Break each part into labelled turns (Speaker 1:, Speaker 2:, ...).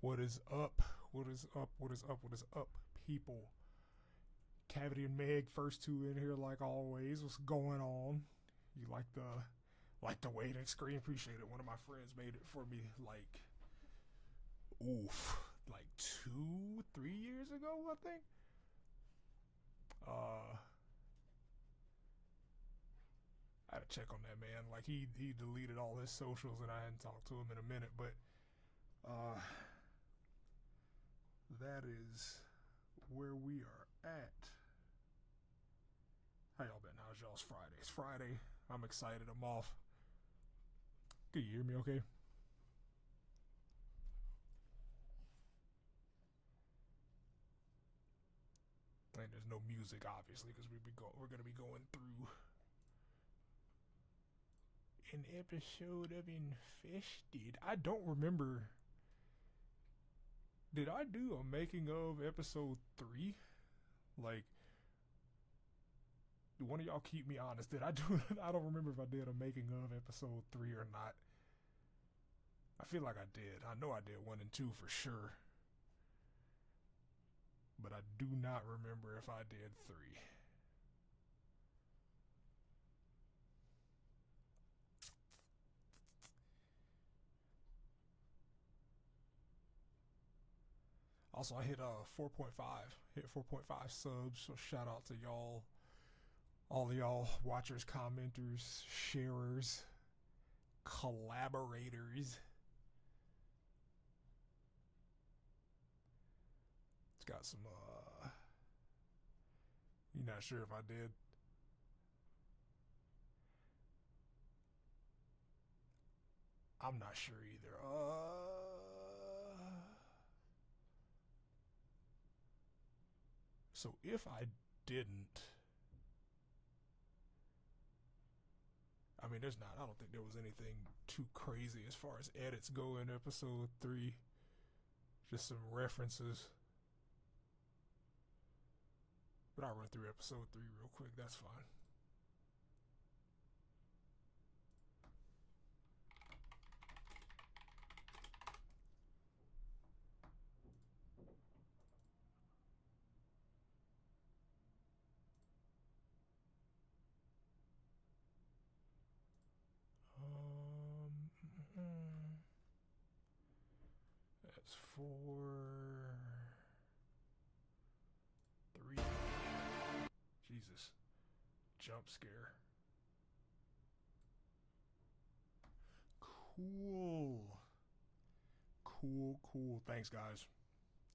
Speaker 1: What is up? What is up? What is up? What is up, people? Cavity and Meg, first two in here like always. What's going on? You like the waiting screen? Appreciate it. One of my friends made it for me like 2-3 years ago, I think. I had to check on that man. Like he deleted all his socials and I hadn't talked to him in a minute, but that is where we are at. How y'all been? How's y'all's Friday? It's Friday. I'm excited. I'm off. Can you hear me okay? And there's no music, obviously, because we're going to be going through an episode of Infested. I don't remember. Did I do a making of episode 3? Like, one of y'all keep me honest. Did I do it? I don't remember if I did a making of episode 3 or not. I feel like I did. I know I did 1 and 2 for sure. But I do not remember if I did 3. Also, I hit 4.5. Hit 4.5 subs. So shout out to y'all, all of y'all watchers, commenters, sharers, collaborators. It's got some. You're not sure if I did. I'm not sure either. So if I didn't, I mean, I don't think there was anything too crazy as far as edits go in episode 3. Just some references. But I'll run through episode 3 real quick, that's fine. That's 4, 3. Jesus. Jump scare. Cool. Thanks, guys.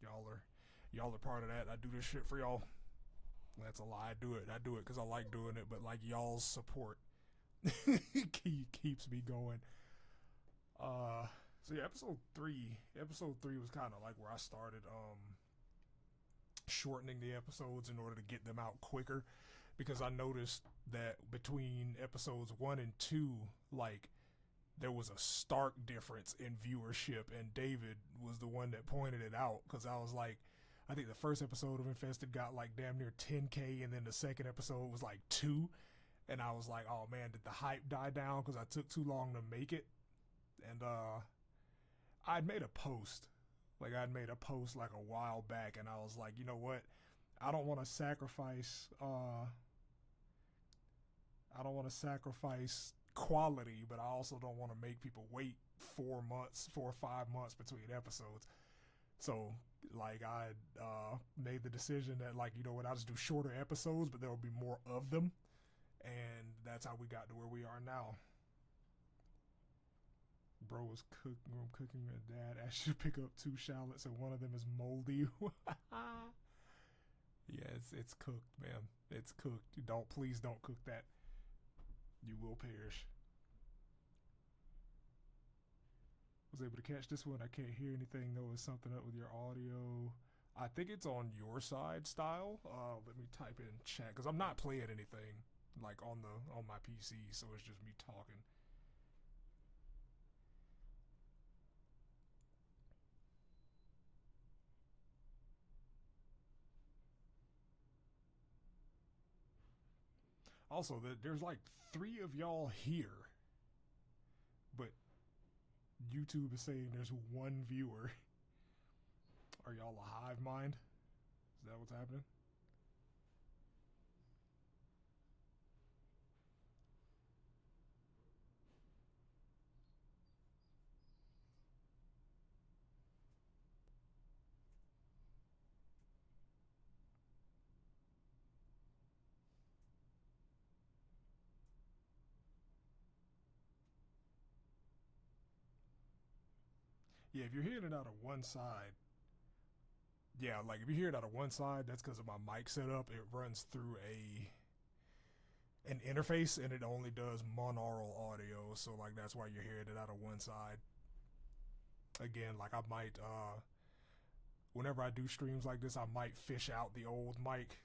Speaker 1: Y'all are part of that. I do this shit for y'all. That's a lie. I do it because I like doing it, but like y'all's support keeps me going. So yeah, episode 3 was kind of like where I started shortening the episodes in order to get them out quicker, because I noticed that between episodes 1 and 2, like, there was a stark difference in viewership, and David was the one that pointed it out, because I was like, I think the first episode of Infested got like damn near 10K, and then the second episode was like 2, and I was like, oh man, did the hype die down because I took too long to make it? And I'd made a post like a while back, and I was like, you know what, I don't want to sacrifice quality, but I also don't want to make people wait 4 or 5 months between episodes. So like I made the decision that, like, you know what, I'll just do shorter episodes, but there will be more of them, and that's how we got to where we are now. Bro was cooking with dad. Asked you to pick up 2 shallots and one of them is moldy. Yeah, it's cooked, man. It's cooked. Please don't cook that. You will perish. Was able to catch this one. I can't hear anything though. Is something up with your audio? I think it's on your side, Style. Let me type in chat, because I'm not playing anything like on my PC, so it's just me talking. Also, there's like 3 of y'all here, but YouTube is saying there's 1 viewer. Are y'all a hive mind? Is that what's happening? Yeah, if you're hearing it out of one side, yeah, like if you hear it out of one side, that's because of my mic setup. It runs through an interface and it only does monaural audio, so like that's why you're hearing it out of one side. Again, like I might whenever I do streams like this, I might fish out the old mic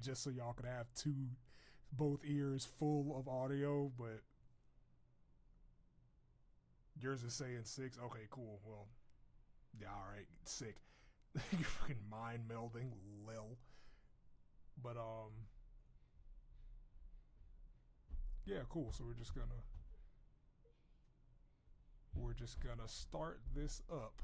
Speaker 1: just so y'all can have both ears full of audio, but yours is saying 6. Okay, cool. Well, yeah, all right, sick. You're fucking mind melding, lil. But yeah, cool. So we're just gonna start this up.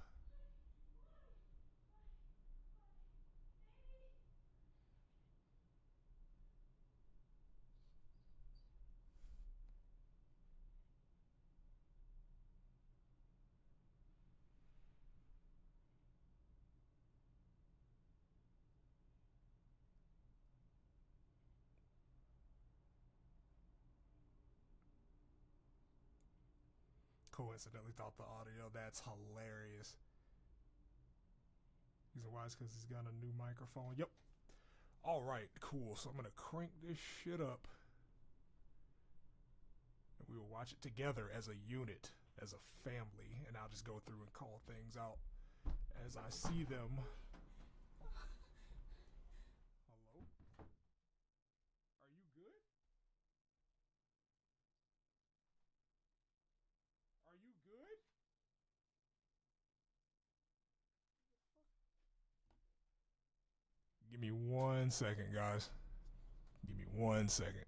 Speaker 1: Coincidentally thought the audio. That's hilarious. He's wise because he's got a new microphone. Yep. All right, cool. So I'm gonna crank this shit up, and we will watch it together as a unit, as a family, and I'll just go through and call things out as I see them. Hello? Are you good? Are you good? Give me 1 second, guys. Give me 1 second.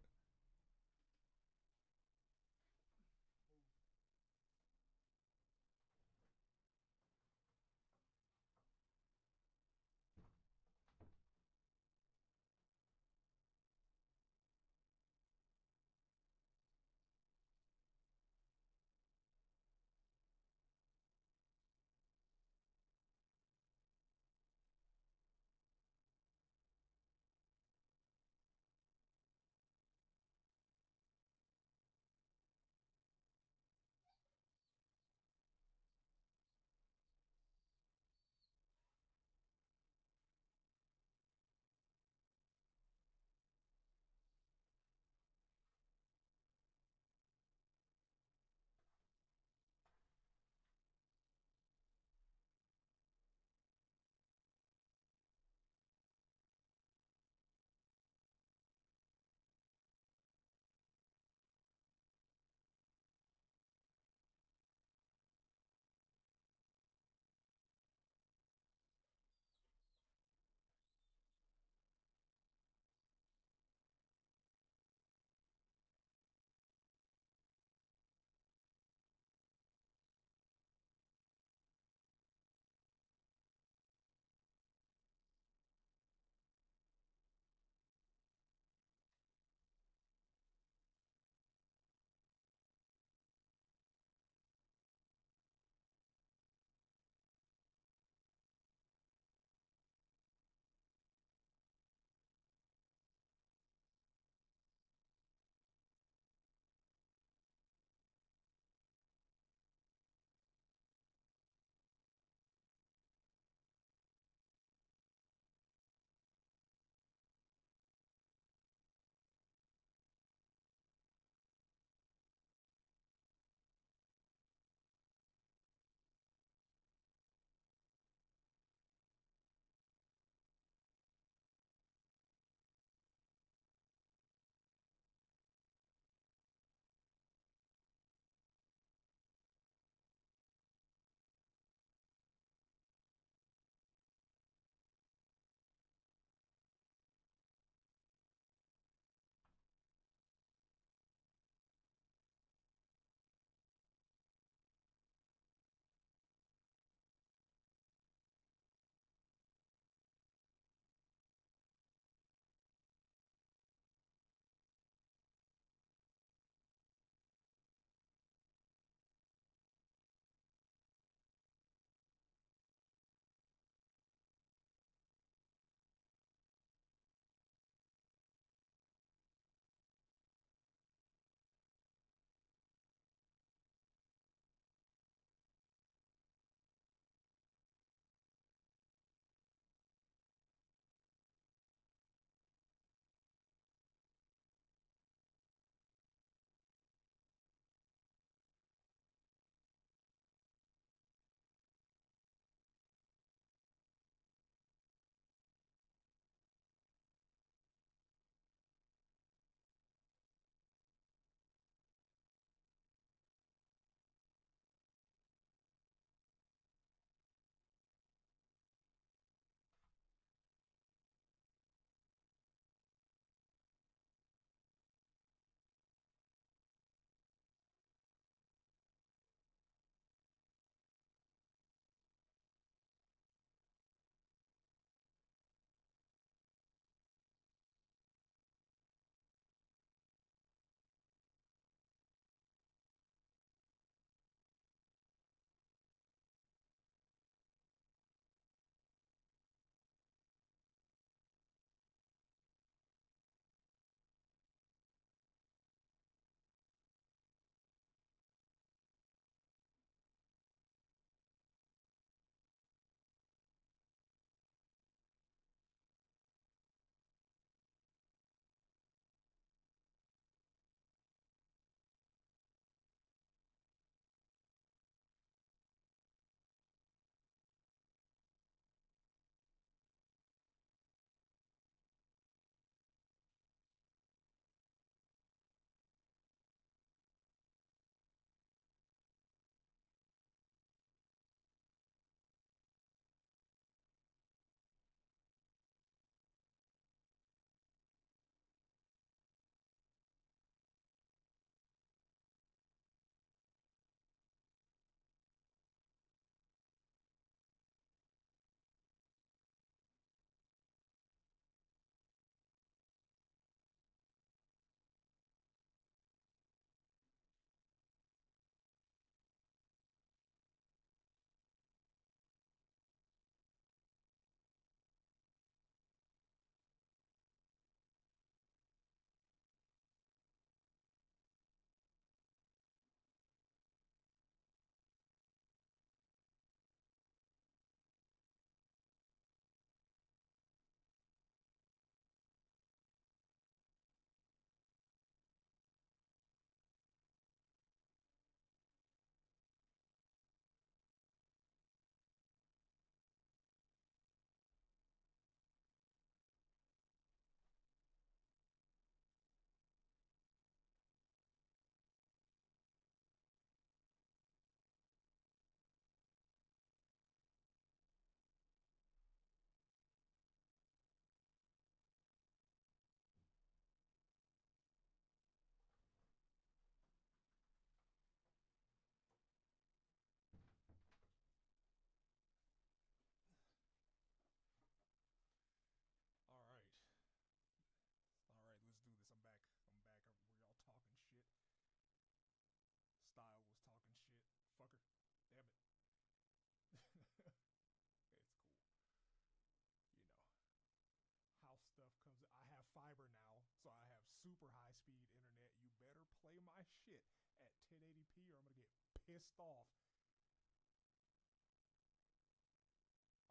Speaker 1: shit at 1080p or I'm gonna get pissed off.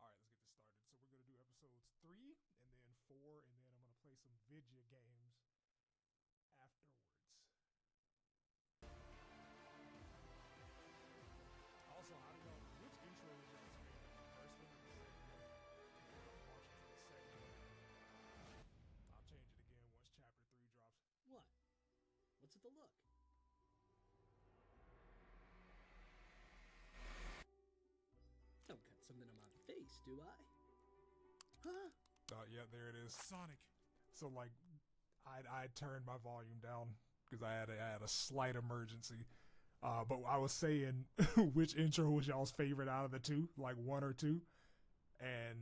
Speaker 1: All right, let's get this started. So we're gonna do episodes 3 and then 4, and then I'm gonna play some video games afterwards. Also, I don't know which intro was y'all's favorite. The first one or the second one? I'm partial to the second one. I'll change it again once chapter 3 drops.
Speaker 2: What? What's with the look? Don't cut something on my face, do I? Huh?
Speaker 1: Yeah, there it is. Sonic. So like, I turned my volume down because I had a slight emergency. But I was saying which intro was y'all's favorite out of the two, like 1 or 2, and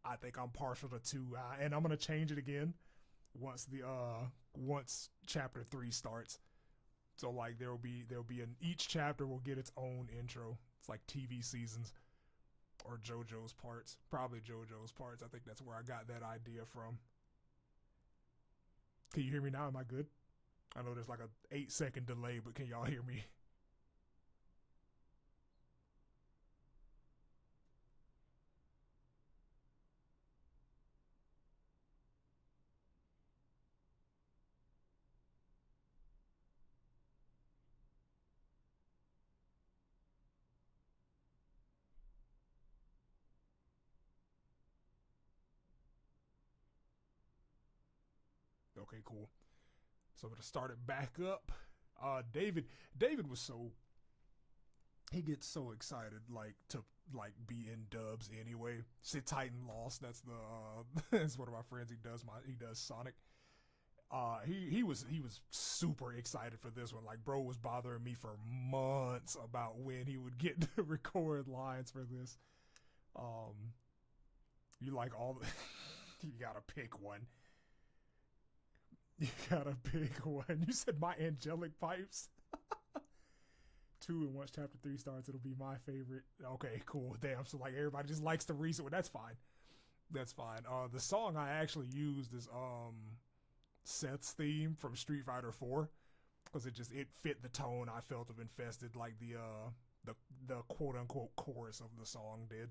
Speaker 1: I think I'm partial to 2. And I'm gonna change it again once chapter 3 starts. So like there'll be each chapter will get its own intro. It's like TV seasons or JoJo's parts, probably JoJo's parts. I think that's where I got that idea from. Can you hear me now? Am I good? I know there's like a 8-second delay, but can y'all hear me? Okay, cool. So to start it back up, David was he gets so excited to be in dubs anyway. Sit Titan lost. That's that's one of my friends. He does Sonic. He was super excited for this one. Like, bro was bothering me for months about when he would get to record lines for this. You like all the you gotta pick one. You gotta pick one. You said my angelic pipes. 2, and once chapter 3 starts, it'll be my favorite. Okay, cool. Damn. So like everybody just likes the recent one. That's fine. That's fine. The song I actually used is Seth's theme from Street Fighter 4 because it fit the tone I felt of Infested, like the quote unquote chorus of the song did.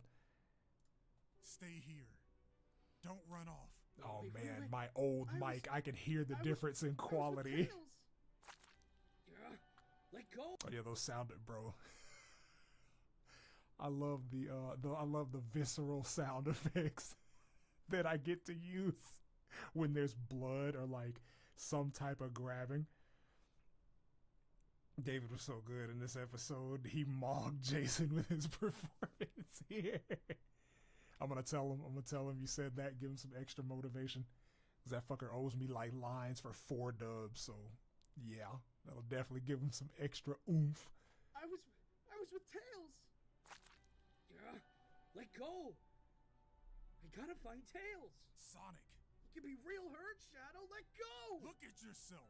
Speaker 1: Stay here. Don't run off. Oh man, my old mic. I can hear the difference in quality.
Speaker 2: Yeah, let go.
Speaker 1: Oh yeah, those sounded, bro. I love the visceral sound effects that I get to use when there's blood or like some type of grabbing. David was so good in this episode. He mocked Jason with his performance here. I'm gonna tell him you said that, give him some extra motivation. Cause that fucker owes me like lines for 4 dubs, so yeah, that'll definitely give him some extra oomph.
Speaker 2: I was with Tails. Yeah, let go. I gotta find Tails.
Speaker 3: Sonic.
Speaker 2: You can be real hurt, Shadow. Let go.
Speaker 3: Look at yourself.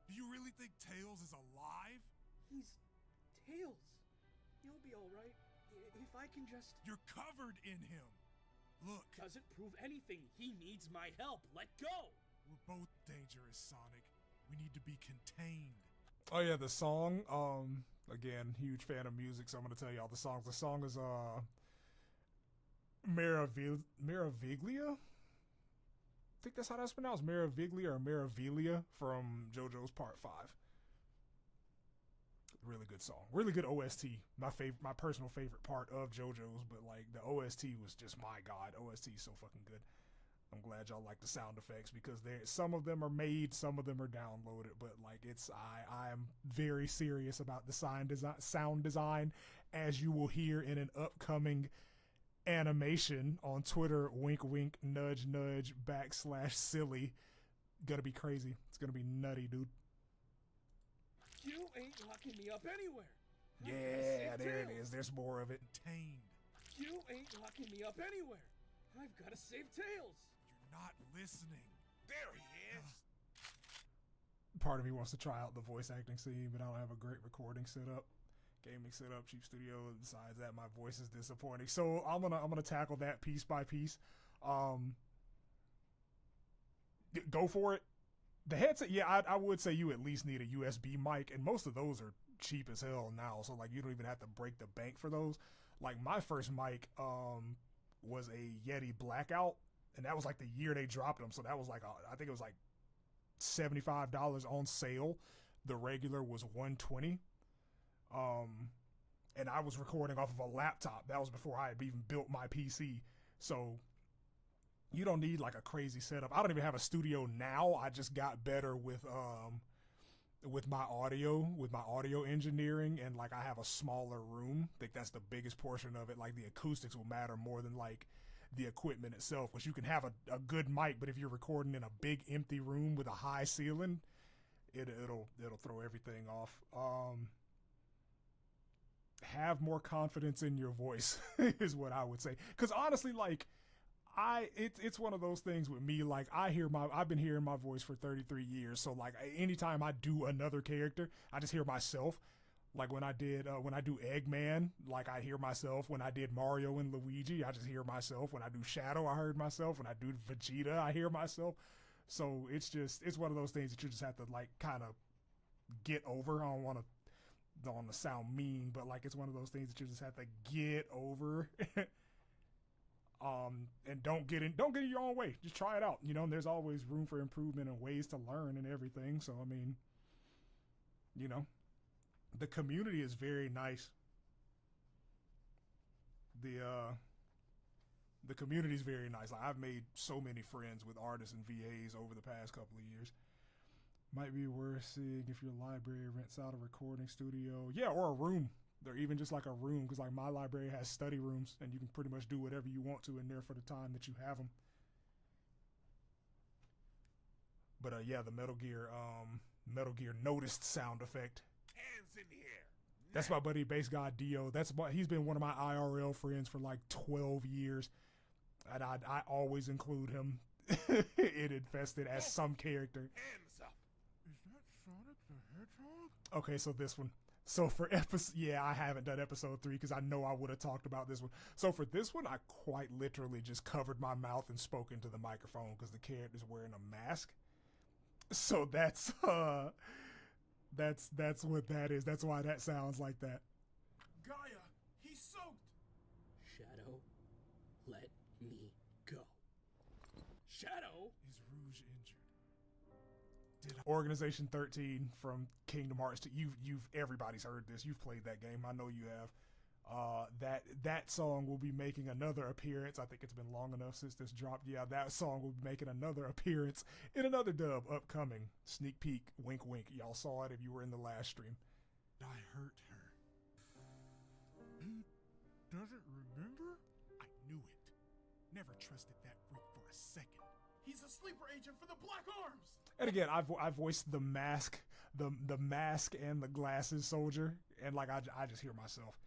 Speaker 3: Do you really think Tails is alive?
Speaker 2: He's Tails. He'll be all right. If I can just...
Speaker 3: You're covered in him. Look.
Speaker 2: Doesn't prove anything. He needs my help. Let go.
Speaker 3: We're both dangerous, Sonic. We need to be contained.
Speaker 1: Oh yeah, the song. Again, huge fan of music, so I'm gonna tell y'all the songs. The song is Meraviglia. I think that's how that's pronounced. Meraviglia or Meraviglia from JoJo's Part 5. Really good song. Really good OST. My personal favorite part of JoJo's, but like the OST was just, my god, OST is so fucking good. I'm glad y'all like the sound effects because some of them are made, some of them are downloaded, but like I am very serious about the sound design, as you will hear in an upcoming animation on Twitter. Wink wink, nudge nudge, /silly. Gonna be crazy. It's gonna be nutty, dude.
Speaker 2: You ain't locking me up anywhere.
Speaker 1: Yeah, there it is. There's more of it.
Speaker 3: Contained.
Speaker 2: You ain't locking me up anywhere. I've got to save Tails.
Speaker 3: You're not listening. There he is.
Speaker 1: Part of me wants to try out the voice acting scene, but I don't have a great recording setup. Gaming setup, cheap studio. Besides that, my voice is disappointing. So I'm gonna tackle that piece by piece. Go for it. The headset, yeah, I would say you at least need a USB mic, and most of those are cheap as hell now. So like you don't even have to break the bank for those. Like my first mic was a Yeti Blackout, and that was like the year they dropped them. So that was like I think it was like $75 on sale. The regular was $120. And I was recording off of a laptop. That was before I had even built my PC. So you don't need like a crazy setup. I don't even have a studio now. I just got better with my audio engineering, and like I have a smaller room. I think that's the biggest portion of it. Like the acoustics will matter more than like the equipment itself, because you can have a good mic, but if you're recording in a big empty room with a high ceiling, it'll throw everything off. Have more confidence in your voice is what I would say. Because honestly, like it's one of those things with me. Like I've been hearing my voice for 33 years. So like anytime I do another character, I just hear myself. Like when I do Eggman, like I hear myself. When I did Mario and Luigi, I just hear myself. When I do Shadow, I heard myself. When I do Vegeta, I hear myself. So it's one of those things that you just have to like kind of get over. I don't want to sound mean, but like it's one of those things that you just have to get over. And don't get in your own way. Just try it out. You know, and there's always room for improvement and ways to learn and everything. So I mean, you know, the community is very nice. The community is very nice. Like I've made so many friends with artists and VAs over the past couple of years. Might be worth seeing if your library rents out a recording studio. Yeah, or a room. They're even just like a room, because like my library has study rooms, and you can pretty much do whatever you want to in there for the time that you have them. But yeah, the Metal Gear noticed sound effect.
Speaker 3: Hands in the air.
Speaker 1: That's my buddy Bass God Dio. He's been one of my IRL friends for like 12 years, and I always include him in Infested as some character.
Speaker 3: Hands up.
Speaker 4: Is that Sonic the Hedgehog?
Speaker 1: Okay, so this one. So for I haven't done episode 3 because I know I would have talked about this one. So for this one, I quite literally just covered my mouth and spoke into the microphone because the character's wearing a mask. So that's what that is. That's why that sounds like that.
Speaker 3: Gaia, he's soaked.
Speaker 2: Shadow, let me go. Shadow?
Speaker 3: Is Rouge injured?
Speaker 1: Organization 13 from Kingdom Hearts. Everybody's heard this. You've played that game. I know you have. That song will be making another appearance. I think it's been long enough since this dropped. Yeah, that song will be making another appearance in another dub upcoming. Sneak peek, wink, wink. Y'all saw it if you were in the last stream.
Speaker 3: I hurt her.
Speaker 4: He doesn't remember?
Speaker 3: I knew it. Never trusted that freak for a second. He's a sleeper agent for the Black Arms.
Speaker 1: And again, I voiced the mask, the mask and the glasses soldier, and like I just hear myself.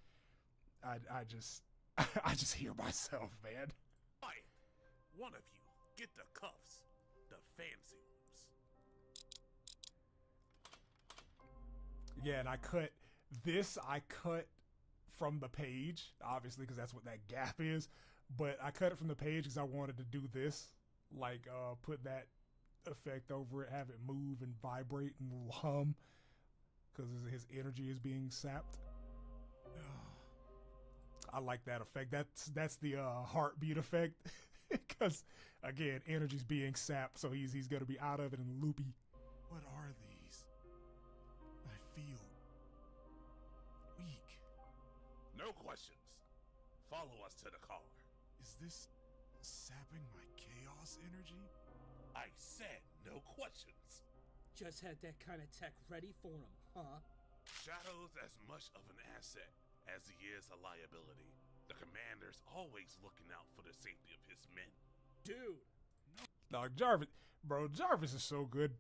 Speaker 1: I just hear myself, man.
Speaker 3: Quiet. One of you, get the cuffs, the fancy ones.
Speaker 1: Yeah, and I cut from the page, obviously, because that's what that gap is. But I cut it from the page because I wanted to do this, like put that effect over it, have it move and vibrate and hum, because his energy is being sapped. I like that effect. That's the heartbeat effect, because again, energy's being sapped, so he's gonna be out of it and loopy.
Speaker 3: What are these? I feel weak. No questions. Follow us to the car. Is this sapping my chaos energy? I said no questions.
Speaker 2: Just had that kind of tech ready for him, huh?
Speaker 3: Shadow's as much of an asset as he is a liability. The commander's always looking out for the safety of his men.
Speaker 2: Dude.
Speaker 1: No, Jarvis is so good.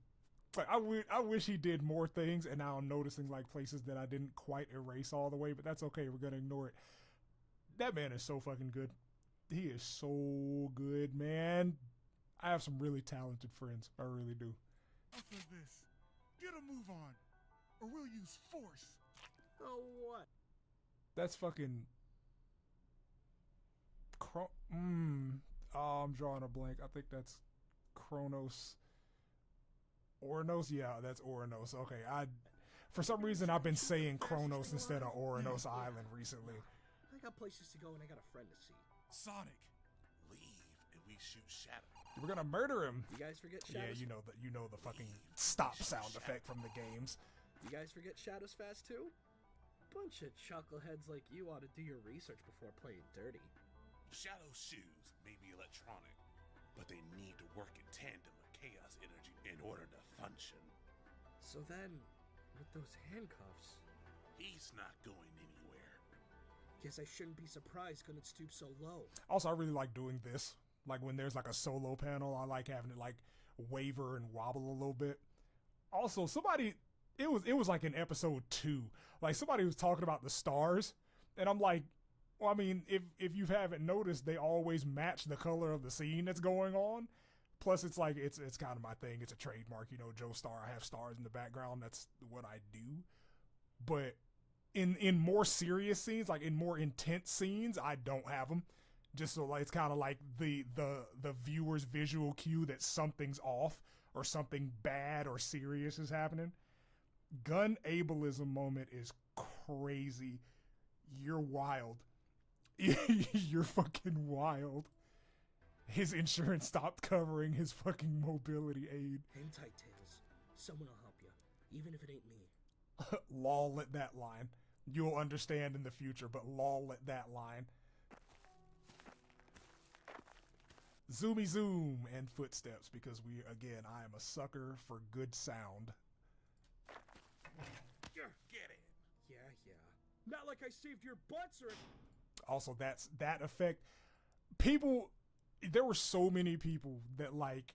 Speaker 1: Like I wish he did more things, and now I'm noticing like places that I didn't quite erase all the way, but that's okay. We're gonna ignore it. That man is so fucking good. He is so good, man. I have some really talented friends. I really do.
Speaker 4: After this, get a move on, or we'll use force.
Speaker 2: Oh, what?
Speaker 1: That's fucking. I'm drawing a blank. I think that's Kronos. Oranos? Yeah, that's Oranos. Okay, for some reason I've been saying Kronos instead of Oranos Island recently.
Speaker 2: I got places to go and I got a friend to see.
Speaker 3: Sonic, leave and we shoot Shadow.
Speaker 1: We're gonna murder him.
Speaker 2: You guys forget
Speaker 1: Yeah,
Speaker 2: Shadows?
Speaker 1: you know the fucking stop sound effect from the games.
Speaker 2: You guys forget Shadows fast too? Bunch of chuckleheads like you ought to do your research before playing dirty.
Speaker 3: Shadow's shoes may be electronic, but they need to work in tandem with chaos energy in order to function.
Speaker 2: So then, with those handcuffs,
Speaker 3: He's not going anywhere.
Speaker 2: guess I shouldn't be surprised Gunnet stoops so low.
Speaker 1: Also, I really like doing this. Like when there's like a solo panel, I like having it like waver and wobble a little bit. Also, it was like in episode 2, like somebody was talking about the stars, and I'm like, well, I mean, if you haven't noticed, they always match the color of the scene that's going on. Plus, it's like it's kind of my thing. It's a trademark, you know. Joe Star, I have stars in the background. That's what I do. But in more serious scenes, like in more intense scenes, I don't have them. Just so like it's kind of like the viewer's visual cue that something's off or something bad or serious is happening. Gun ableism moment is crazy. You're wild. You're fucking wild. His insurance stopped covering his fucking mobility aid.
Speaker 2: Hang tight, Tails. Someone will help you, even if it ain't me.
Speaker 1: Lol at that line. You'll understand in the future, but lol at that line. Zoomy zoom and footsteps, because I am a sucker for good sound.
Speaker 3: Get it.
Speaker 2: Yeah. Not like I saved your butts or...
Speaker 1: Also, that effect. There were so many people that like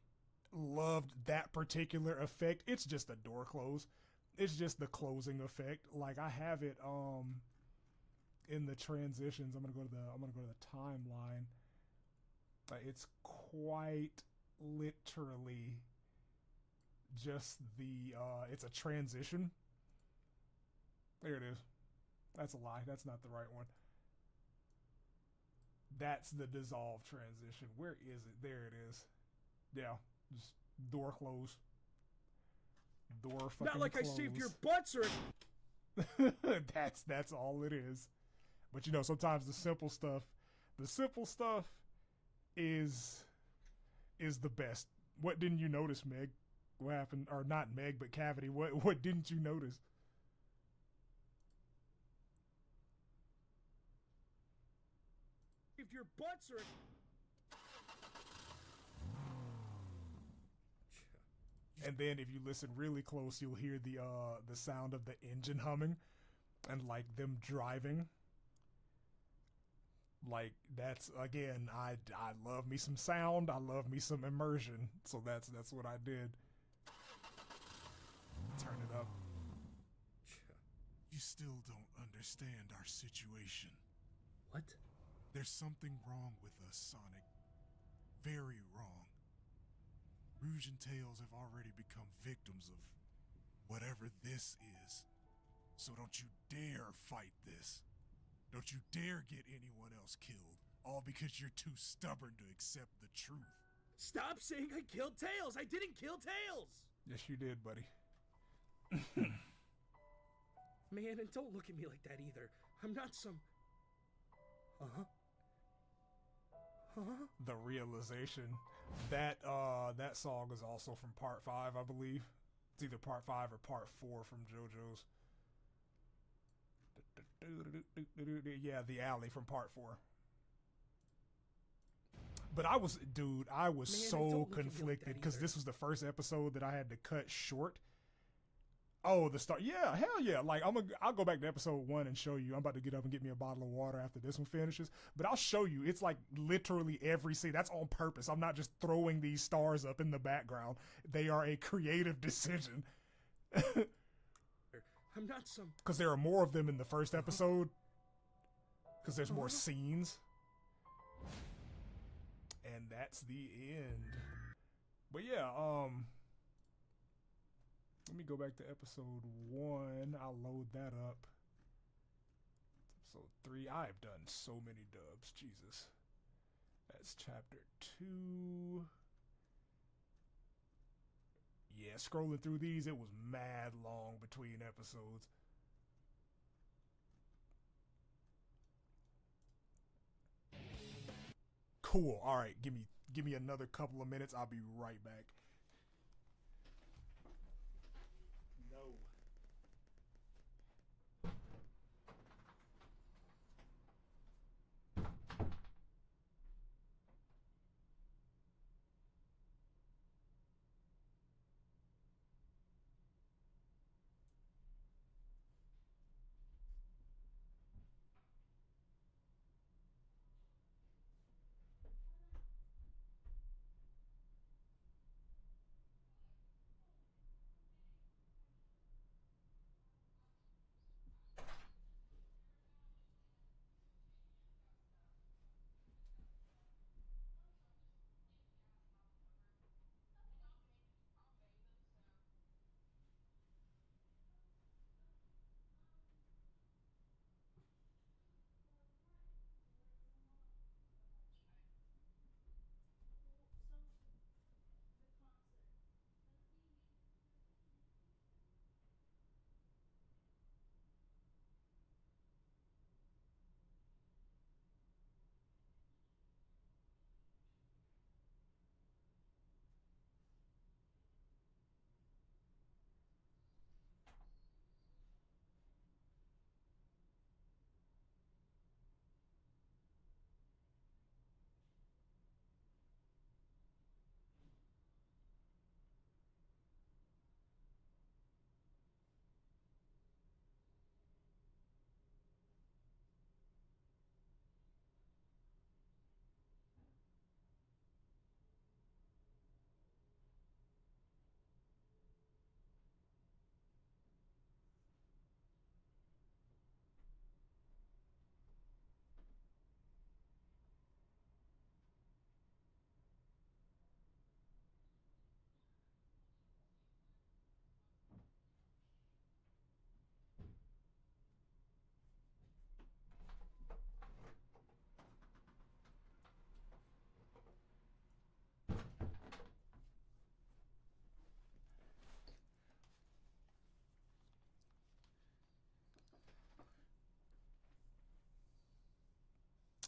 Speaker 1: loved that particular effect. It's just a door close. It's just the closing effect. Like I have it in the transitions. I'm gonna go to the timeline. It's quite literally just it's a transition. There it is. That's a lie. That's not the right one. That's the dissolve transition. Where is it? There it is. Yeah. Just door close. Door fucking
Speaker 2: Not like
Speaker 1: close.
Speaker 2: I saved your butts or...
Speaker 1: That's all it is. But you know, sometimes the simple stuff is the best. What didn't you notice, Meg? What happened? Or not Meg, but Cavity. What didn't you notice?
Speaker 2: Saved your butts or...
Speaker 1: And then if you listen really close, you'll hear the sound of the engine humming and like them driving. Like that's again, I love me some sound. I love me some immersion. So that's what I did. Turn it up.
Speaker 4: You still don't understand our situation.
Speaker 2: What?
Speaker 4: There's something wrong with us, Sonic. Very wrong. Rouge and Tails have already become victims of whatever this is. So don't you dare fight this. Don't you dare get anyone else killed. All because you're too stubborn to accept the truth.
Speaker 2: Stop saying I killed Tails! I didn't kill Tails!
Speaker 1: Yes, you did, buddy.
Speaker 2: Man, and don't look at me like that either. I'm not some... Huh?
Speaker 1: The realization that song is also from part 5, I believe. It's either part 5 or part 4 from JoJo's. Yeah, the alley from part 4. But I was
Speaker 2: Man,
Speaker 1: so conflicted because this was the first episode that I had to cut short. Oh, the start. Yeah, hell yeah. Like I'll go back to episode 1 and show you. I'm about to get up and get me a bottle of water after this one finishes. But I'll show you. It's like literally every scene. That's on purpose. I'm not just throwing these stars up in the background. They are a creative decision.
Speaker 2: I'm not some...
Speaker 1: Because there are more of them in the first episode. Because there's more scenes. And that's the end. But yeah, let me go back to episode 1. I'll load that up. Episode 3. I've done so many dubs. Jesus. That's chapter 2. yeah, scrolling through these, it was mad long between episodes. Cool. All right, give me another couple of minutes. I'll be right back. No.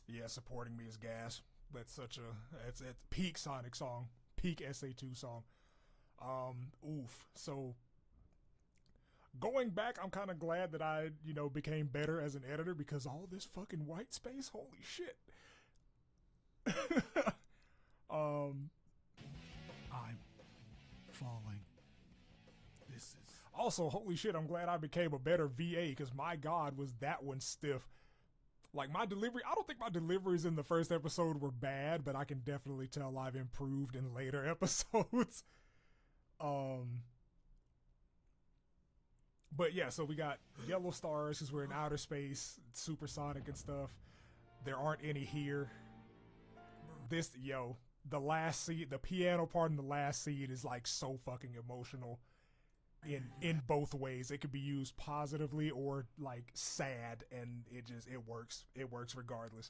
Speaker 1: Yeah, supporting me is gas. That's such a it's peak Sonic song, peak SA2 song. Oof. So going back, I'm kind of glad that I, became better as an editor because all this fucking white space, holy shit.
Speaker 4: I'm falling. This is
Speaker 1: Also, holy shit, I'm glad I became a better VA because my god, was that one stiff. Like my delivery, I don't think my deliveries in the first episode were bad, but I can definitely tell I've improved in later episodes. But yeah, so we got yellow stars because we're in outer space, supersonic and stuff. There aren't any here. The last scene, the piano part in the last scene is like so fucking emotional in both ways. It could be used positively or like sad, and it works. It works regardless.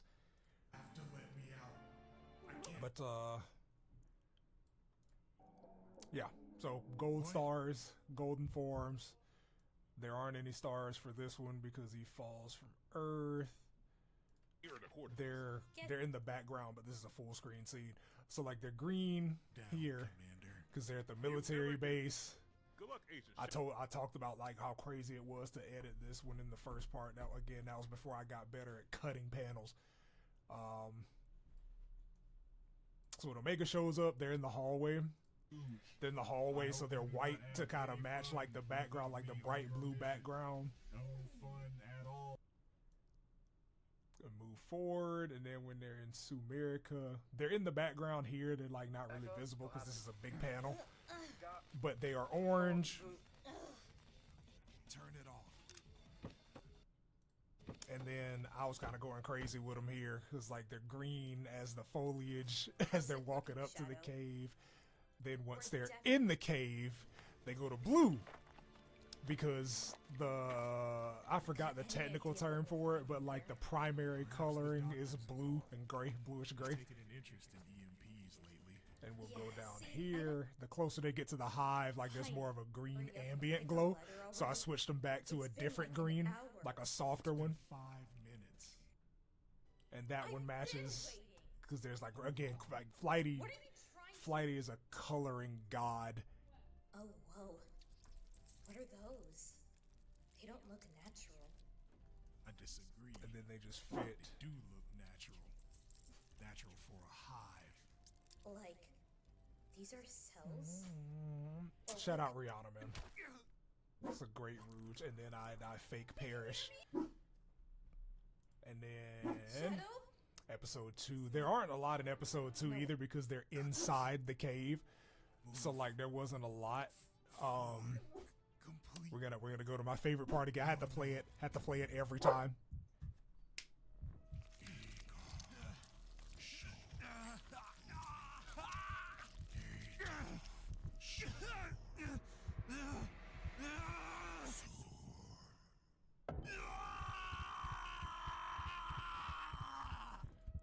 Speaker 4: have to let me out. I can't.
Speaker 1: But yeah. So gold stars, golden forms. There aren't any stars for this one because he falls from Earth. They're in the background, but this is a full screen scene. So like they're green
Speaker 4: Down,
Speaker 1: here
Speaker 4: Commander.
Speaker 1: because they're at the military base.
Speaker 3: Good luck, Agent.
Speaker 1: I talked about like how crazy it was to edit this one in the first part. That was before I got better at cutting panels. So when Omega shows up, they're in the hallway. They're in the hallway, so they're white to kind of match like the background, like the bright blue background.
Speaker 4: No fun at all.
Speaker 1: And move forward, and then when they're in Sumerica, they're in the background here. They're like not really visible because this is a big panel, but they are orange.
Speaker 4: Turn it off.
Speaker 1: And then I was kind of going crazy with them here because like they're green as the foliage as they're walking up to the cave. Then once they're in the cave, they go to blue because I forgot the technical term for it, but like the primary coloring is blue and gray, bluish gray.
Speaker 4: Taking an interest in EMPs lately.
Speaker 1: And we'll
Speaker 5: Yeah,
Speaker 1: go down
Speaker 5: see,
Speaker 1: here. The closer they get to the hive, like there's more of a green ambient glow. So I switched them back to a different green, like a softer one.
Speaker 4: 5 minutes.
Speaker 1: And that one
Speaker 5: I've
Speaker 1: matches
Speaker 5: been waiting.
Speaker 1: because there's like, again, like Flighty.
Speaker 5: What are you trying to
Speaker 1: Flighty is a coloring god.
Speaker 5: Oh, whoa. What are those? They don't look natural.
Speaker 4: I disagree.
Speaker 1: And then they just fit.
Speaker 4: They do look natural. Natural for a hive.
Speaker 5: Like, these are cells?
Speaker 1: Shout out Rihanna, man. It's a great rouge. And then I fake perish. And then
Speaker 5: Shadow?
Speaker 1: episode 2. There aren't a lot in episode 2 either because they're inside the cave. So like there wasn't a lot.
Speaker 4: Complete.
Speaker 1: We're gonna go to my favorite part again. I had to play it every time.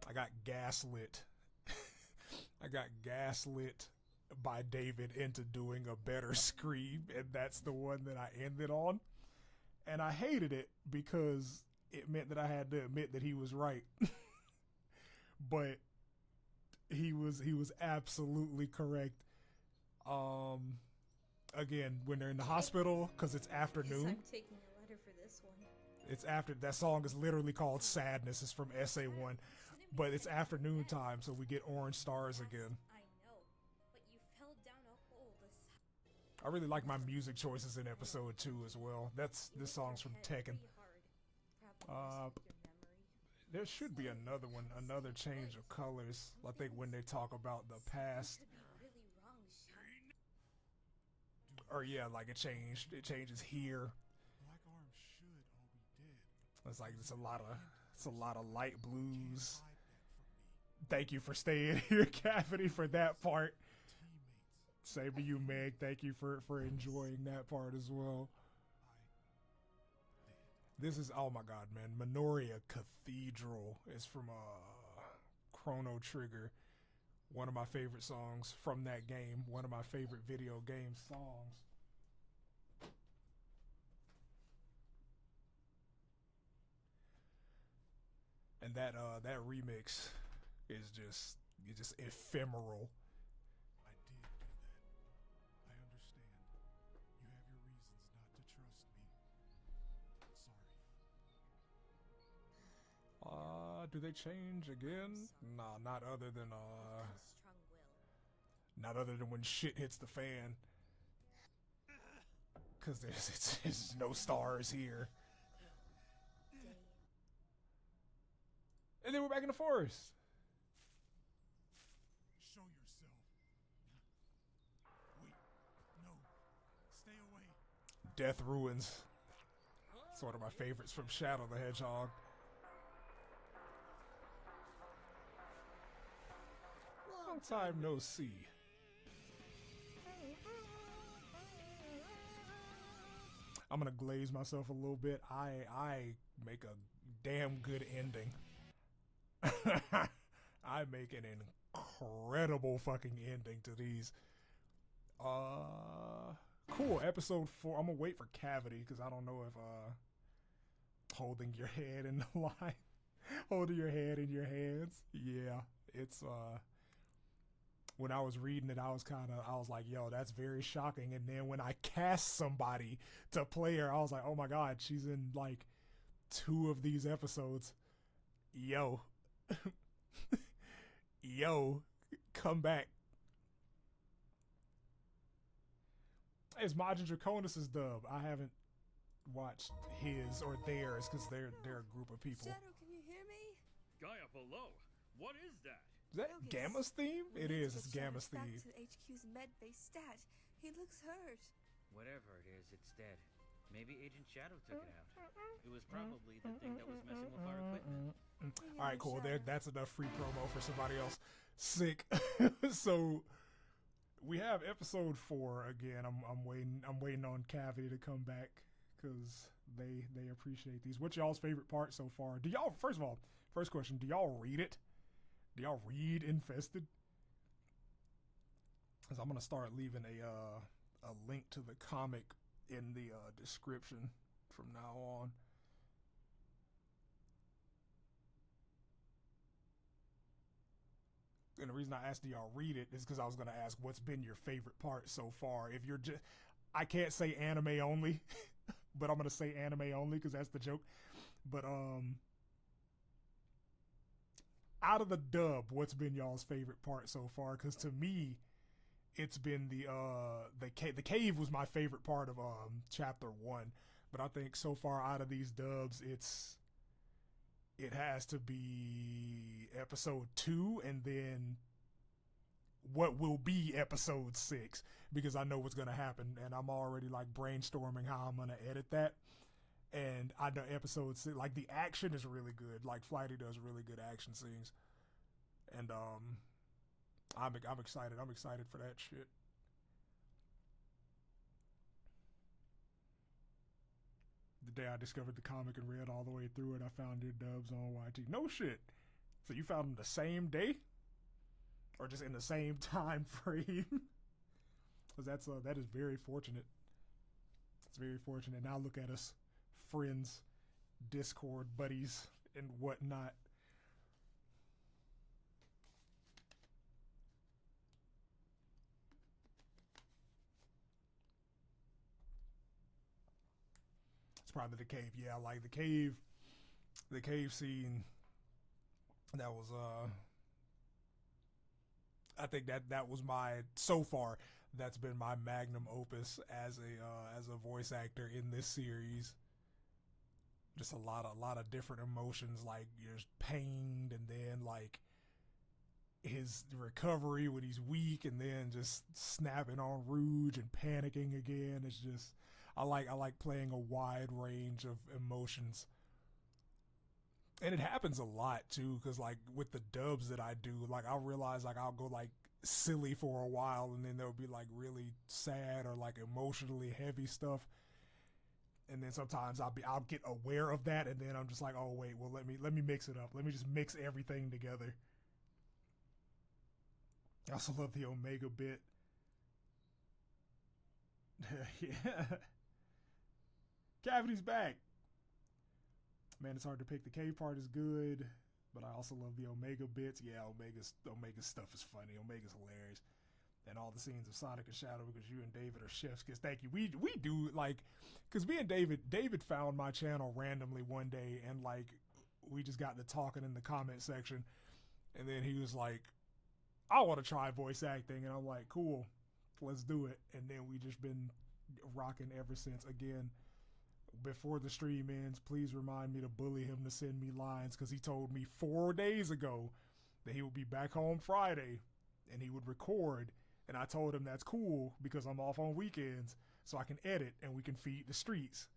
Speaker 1: I got gaslit. I got gaslit by David into doing a better scream, and that's the one that I ended on. And I hated it because it meant that I had to admit that he was right. But he was absolutely correct. Again, when they're in the hospital, because it's
Speaker 5: Guess
Speaker 1: afternoon.
Speaker 5: I'm taking a letter for this one.
Speaker 1: It's after that song is literally called Sadness. It's from SA1, but it's afternoon time, so we get orange stars again.
Speaker 5: I know, but you fell down a hole
Speaker 1: I really like my music choices in episode 2 as well. This song's from Tekken. There should be another one, another change of colors. I think when they talk about the past, or yeah, like it changed. It changes here.
Speaker 4: Black Arm should all be dead.
Speaker 1: It's like it's a lot of light blues.
Speaker 4: Hide that from me.
Speaker 1: Thank you for staying here, Cavity, for that part.
Speaker 4: Teammates.
Speaker 1: Same to you, Meg. Thank you for enjoying that part as well. This is, oh my god, man. Minoria Cathedral is from Chrono Trigger. One of my favorite songs from that game. One of my favorite video game songs. And that remix is just ephemeral.
Speaker 4: I did do that. I understand. You have your reasons not to trust me. Sorry.
Speaker 1: Do they change again? Nah, not other than not other than when shit hits the fan. Cause there's no stars here. And then we're back in the forest.
Speaker 4: Show yourself. Wait. No. Stay away.
Speaker 1: Death Ruins. It's one of my favorites from Shadow the Hedgehog. Long time no see. I'm gonna glaze myself a little bit. I make a damn good ending. I make an incredible fucking ending to these. Cool. Episode 4. I'm gonna wait for Cavity because I don't know if holding your head in the line, holding your head in your hands. Yeah, it's when I was reading it, I was like, yo, that's very shocking. And then when I cast somebody to play her, I was like, oh my god, she's in like 2 of these episodes. Yo. Yo, come back. It's Majin Draconis' dub. I haven't watched his or theirs because they're a group of people.
Speaker 6: Shadow, can you hear me?
Speaker 7: Gaia below. What is that?
Speaker 1: Is that
Speaker 6: Focus.
Speaker 1: Gamma's theme?
Speaker 6: We
Speaker 1: It
Speaker 6: need to
Speaker 1: is.
Speaker 6: get
Speaker 1: It's
Speaker 6: Shadow
Speaker 1: Gamma's
Speaker 6: back
Speaker 1: theme.
Speaker 6: to HQ's med-based stat. He looks hurt.
Speaker 7: Whatever it is, it's dead. Maybe Agent Shadow took it out. It was probably the thing that was messing with our equipment.
Speaker 1: All right, cool. That's enough free promo for somebody else. Sick. So we have episode 4 again. I'm waiting on Cavity to come back because they appreciate these. What's y'all's favorite part so far? Do y'all, first of all, first question, do y'all read it? Do y'all read Infested? is I'm gonna start leaving a link to the comic in the description from now on. And the reason I asked y'all read it is because I was gonna ask what's been your favorite part so far. If you're just, I can't say anime only, but I'm gonna say anime only because that's the joke. But out of the dub, what's been y'all's favorite part so far? Because to me, it's been the cave was my favorite part of chapter 1. But I think so far out of these dubs, it has to be episode 2 and then what will be episode 6, because I know what's gonna happen and I'm already like brainstorming how I'm gonna edit that. And I know episode 6, like the action is really good. Like Flighty does really good action scenes, and I'm excited. I'm excited for that shit. The day I discovered the comic and read all the way through it, I found your dubs on YT. No shit. So you found them the same day, or just in the same time frame? Because that is very fortunate. It's very fortunate. Now look at us, friends, Discord buddies, and whatnot. It's probably the cave. Yeah, like the cave scene. That was I think that was my, so far, that's been my magnum opus as a voice actor in this series. Just a lot of different emotions, like there's pain, and then like his recovery when he's weak, and then just snapping on Rouge and panicking again. It's just, I like playing a wide range of emotions. And it happens a lot too, because like with the dubs that I do, like I'll realize like I'll go like silly for a while, and then there'll be like really sad or like emotionally heavy stuff, and then sometimes I'll get aware of that, and then I'm just like, oh wait, well let me mix it up. Let me just mix everything together. I also love the Omega bit. Yeah, Cavity's back. Man, it's hard to pick. The cave part is good, but I also love the Omega bits. Yeah, Omega's stuff is funny. Omega's hilarious. And all the scenes of Sonic and Shadow, because you and David are chefs. Because thank you. We do, like, because me and David found my channel randomly one day, and like we just got to talking in the comment section, and then he was like, I want to try voice acting, and I'm like, cool, let's do it. And then we just been rocking ever since. Again, before the stream ends, please remind me to bully him to send me lines, because he told me 4 days ago that he would be back home Friday and he would record, and I told him that's cool because I'm off on weekends so I can edit and we can feed the streets.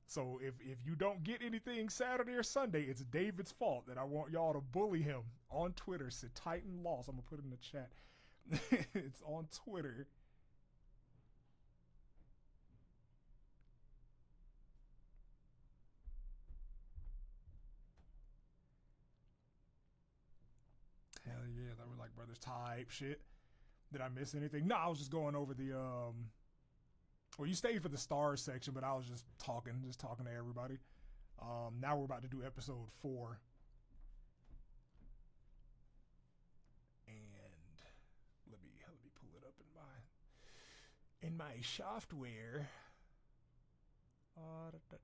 Speaker 1: So if you don't get anything Saturday or Sunday, it's David's fault. That I want y'all to bully him on Twitter. Sit Titan Loss. I'm gonna put it in the chat. It's on Twitter. Hell yeah, that were like brothers type shit. Did I miss anything? No, I was just going over the well, you stayed for the stars section, but I was just talking to everybody. Now we're about to do episode 4. And let me pull it up in my software. Episode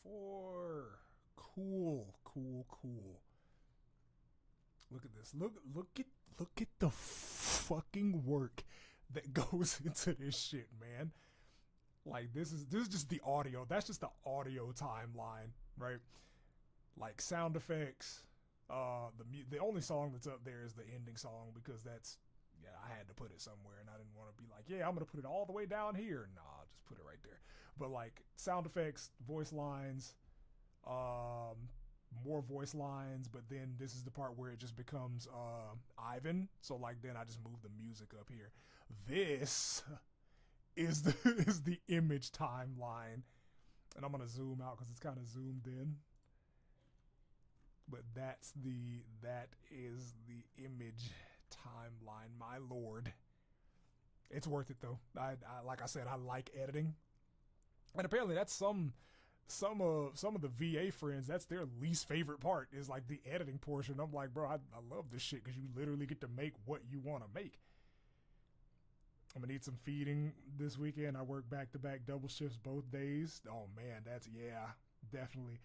Speaker 1: 4. Cool. Look at this. Look at the fucking work that goes into this shit, man. Like this is just the audio. That's just the audio timeline, right? Like sound effects. The only song that's up there is the ending song, because that's, yeah, I had to put it somewhere, and I didn't want to be like, yeah, I'm gonna put it all the way down here. Nah, I'll just put it right there. But like sound effects, voice lines, more voice lines, but then this is the part where it just becomes Ivan. So like then I just move the music up here. This is the image timeline, and I'm gonna zoom out because it's kind of zoomed in. But that is the Image timeline, my lord. It's worth it though. I like I said, I like editing, and apparently that's some of the VA friends, that's their least favorite part, is like the editing portion. I'm like, bro, I love this shit because you literally get to make what you want to make. I'm gonna need some feeding this weekend. I work back-to-back double shifts both days. Oh man, that's, yeah, definitely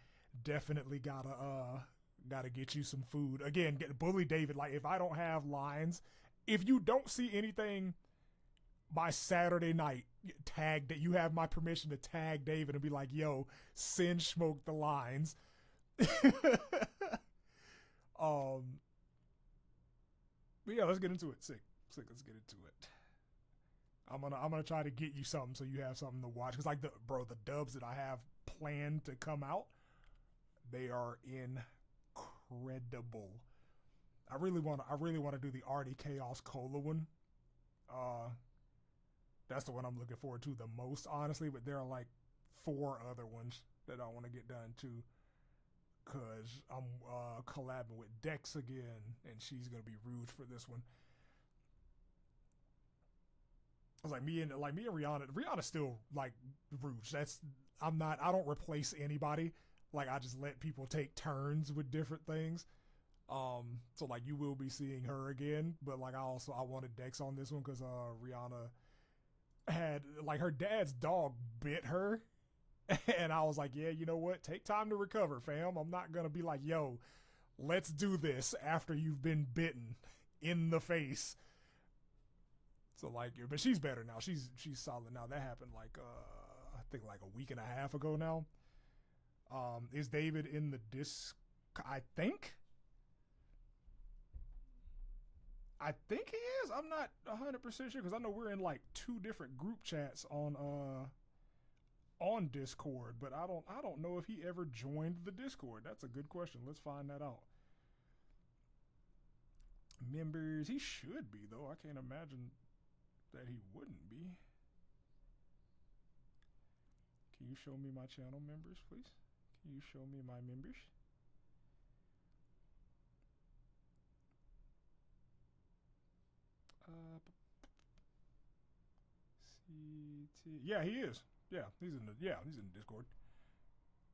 Speaker 1: gotta get you some food. Again, bully David. Like, if I don't have lines, if you don't see anything by Saturday night, tag that you have my permission to tag David and be like, yo, send Smoke the lines. But yeah, let's get into it. Sick, let's get into it. I'm gonna try to get you something so you have something to watch, because like the dubs that I have planned to come out, they are incredible. I really want to do the Artie Chaos Cola one. That's the one I'm looking forward to the most, honestly, but there are like 4 other ones that I want to get done too, because I'm collabing with Dex again, and she's gonna be rude for this one. I was like, me and Rihanna's still like Rouge. I don't replace anybody. Like, I just let people take turns with different things. So like, you will be seeing her again, but like I wanted Dex on this one because Rihanna had, like, her dad's dog bit her, and I was like, yeah, you know what? Take time to recover, fam. I'm not gonna be like, yo, let's do this after you've been bitten in the face. So like, but she's better now. She's solid now. That happened like I think like a week and a half ago now. Is David in the disc? I think he is. I'm not 100% sure because I know we're in like 2 different group chats on Discord, but I don't know if he ever joined the Discord. That's a good question. Let's find that out. Members, he should be though. I can't imagine that he wouldn't be. Can you show me my channel members, please? Can you show me my members? CT. Yeah, he is. Yeah, he's in the Discord.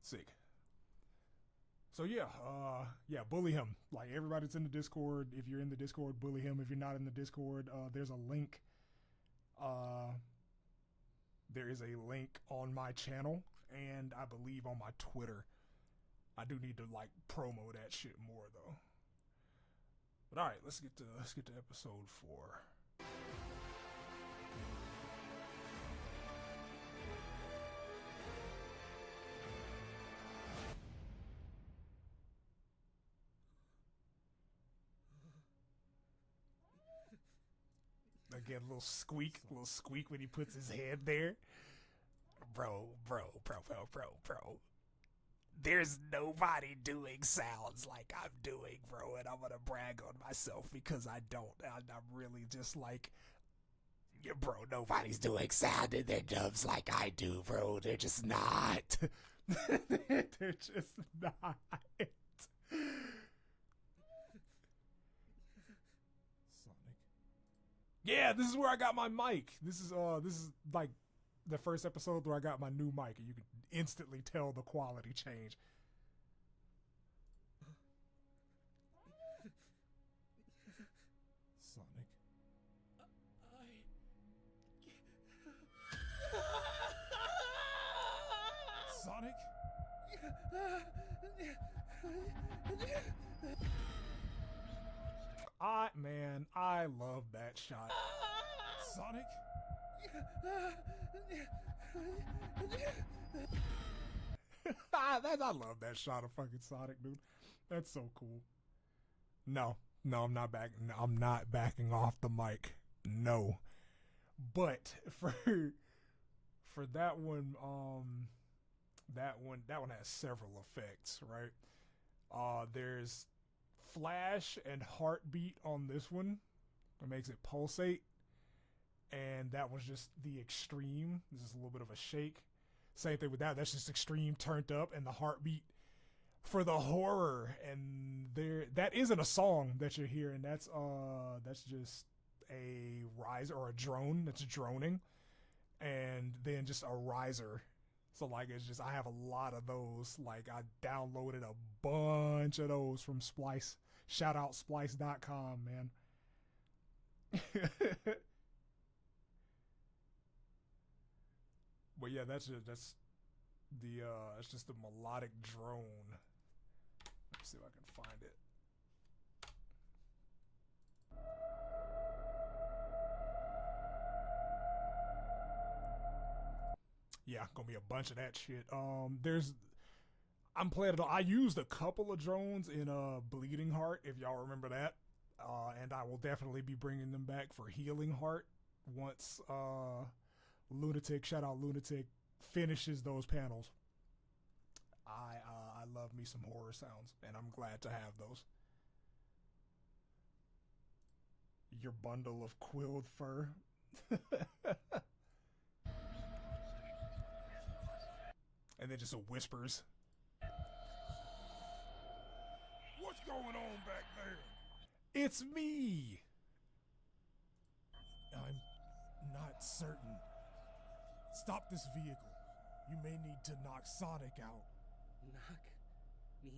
Speaker 1: Sick. So yeah, bully him. Like, everybody's in the Discord. If you're in the Discord, bully him. If you're not in the Discord, there's a link. There is a link on my channel and I believe on my Twitter. I do need to like promo that shit more though. But all right, let's get to episode 4. Again, a little squeak when he puts his head there. Bro. There's nobody doing sounds like I'm doing, bro, and I'm gonna brag on myself because I don't. I'm really just like, yeah, bro, nobody's doing sound in their dubs like I do, bro. They're just not. They're just not. Yeah, this is where I got my mic. This is like the first episode where I got my new mic, and you can instantly tell the quality change.
Speaker 3: Sonic. Sonic?
Speaker 1: I love that shot.
Speaker 3: Sonic?
Speaker 1: I love that shot of fucking Sonic, dude. That's so cool. No, I'm not backing off the mic. No. But for that one, that one has several effects, right? There's flash and heartbeat on this one. It makes it pulsate. And that was just the extreme. This is a little bit of a shake. Same thing with that. That's just extreme turned up, and the heartbeat for the horror. And that isn't a song that you're hearing. That's just a riser or a drone that's droning, and then just a riser. So like it's just, I have a lot of those. Like I downloaded a bunch of those from Splice. Shout out splice.com, man. But yeah, that's just the melodic drone. Let's see if I can find it. Yeah, gonna be a bunch of that shit. I'm playing it. I used a couple of drones in Bleeding Heart, if y'all remember that. And I will definitely be bringing them back for Healing Heart once Lunatic, shout out Lunatic, finishes those panels. I love me some horror sounds, and I'm glad to have those. Your bundle of quilled fur. And then just a whispers.
Speaker 3: What's going on back there?
Speaker 1: It's me.
Speaker 3: I'm not certain. Stop this vehicle. You may need to knock Sonic out.
Speaker 2: Knock me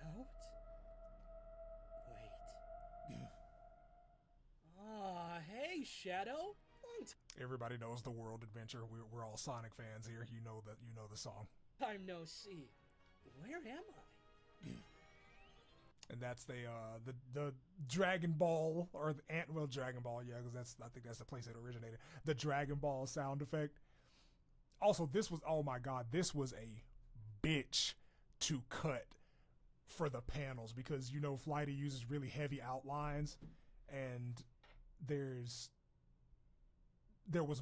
Speaker 2: out? Wait. Ah, hey, Shadow. Long
Speaker 1: Everybody knows the World Adventure. We're all Sonic fans here. You know the song.
Speaker 2: time no see. Where am I?
Speaker 1: And that's the Dragon Ball, or the Dragon Ball, yeah, because I think that's the place it originated. The Dragon Ball sound effect. Also, this was, oh my god, this was a bitch to cut for the panels, because you know Flighty uses really heavy outlines, and there was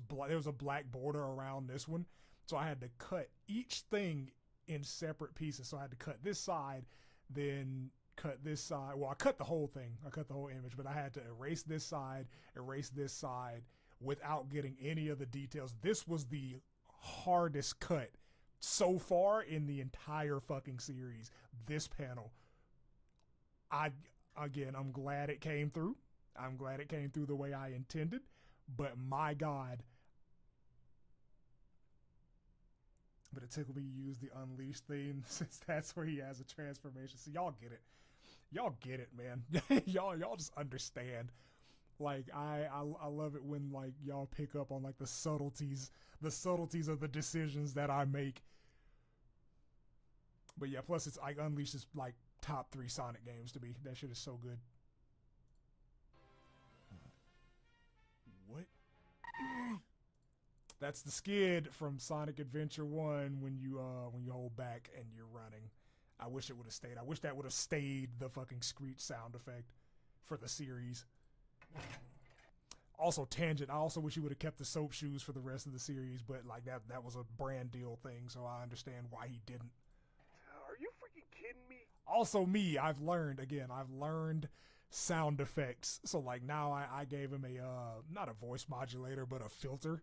Speaker 1: a black border around this one, so I had to cut each thing in separate pieces. So I had to cut this side, then cut this side. Well, I cut the whole thing. I cut the whole image, but I had to erase this side without getting any of the details. This was the hardest cut so far in the entire fucking series. This panel. I'm glad it came through. I'm glad it came through the way I intended, but my god. But it tickled me to use the Unleashed theme, since that's where he has a transformation. So y'all get it. Y'all get it, man. y'all just understand. Like I love it when like y'all pick up on like the subtleties of the decisions that I make. But yeah, plus it's like Unleashed is like top 3 Sonic games to me. That shit is so good.
Speaker 3: What?
Speaker 1: That's the skid from Sonic Adventure 1 when you hold back and you're running. I wish it would have stayed. I wish that would have stayed the fucking screech sound effect for the series. Also, tangent, I also wish you would have kept the soap shoes for the rest of the series, but like that was a brand deal thing, so I understand why he didn't.
Speaker 3: Are you freaking kidding me?
Speaker 1: Also me, I've learned sound effects. So like now I gave him a not a voice modulator, but a filter.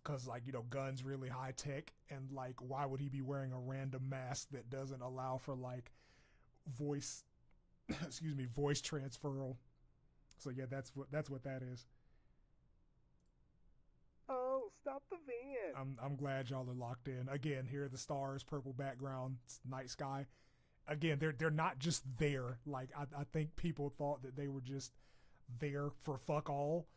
Speaker 1: Cause like, you know, Gun's really high tech, and like why would he be wearing a random mask that doesn't allow for like voice voice transferal. So yeah, that's what that is.
Speaker 3: Oh, stop the van.
Speaker 1: I'm glad y'all are locked in. Again, here are the stars, purple background, night sky. Again, they're not just there. Like I think people thought that they were just there for fuck all.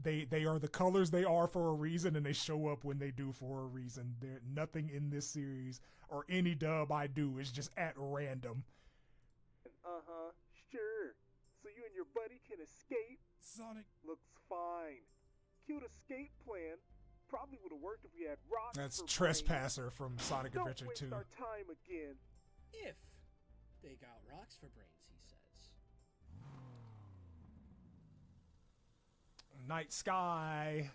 Speaker 1: They are the colors they are for a reason, and they show up when they do for a reason. There nothing in this series or any dub I do is just at random.
Speaker 3: Uh-huh, sure. So you and your buddy can escape? Sonic looks fine. Cute escape plan. Probably would have worked if we had rocks.
Speaker 1: That's
Speaker 3: for
Speaker 1: Trespasser from Sonic
Speaker 3: Don't
Speaker 1: Adventure
Speaker 3: waste
Speaker 1: 2.
Speaker 3: our time again.
Speaker 2: If they got rocks for brains, he says.
Speaker 1: Night sky.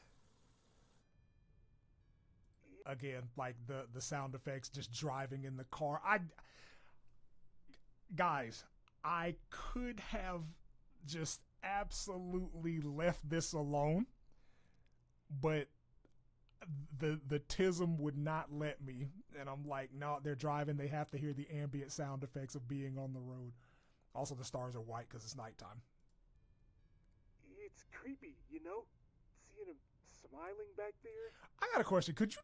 Speaker 1: Again, like the sound effects, just driving in the car. Guys, I could have just absolutely left this alone, but the tism would not let me, and I'm like, no, they're driving. They have to hear the ambient sound effects of being on the road. Also, the stars are white because it's nighttime.
Speaker 8: It's creepy, you know? Seeing him smiling back there.
Speaker 1: I got a question. Could you?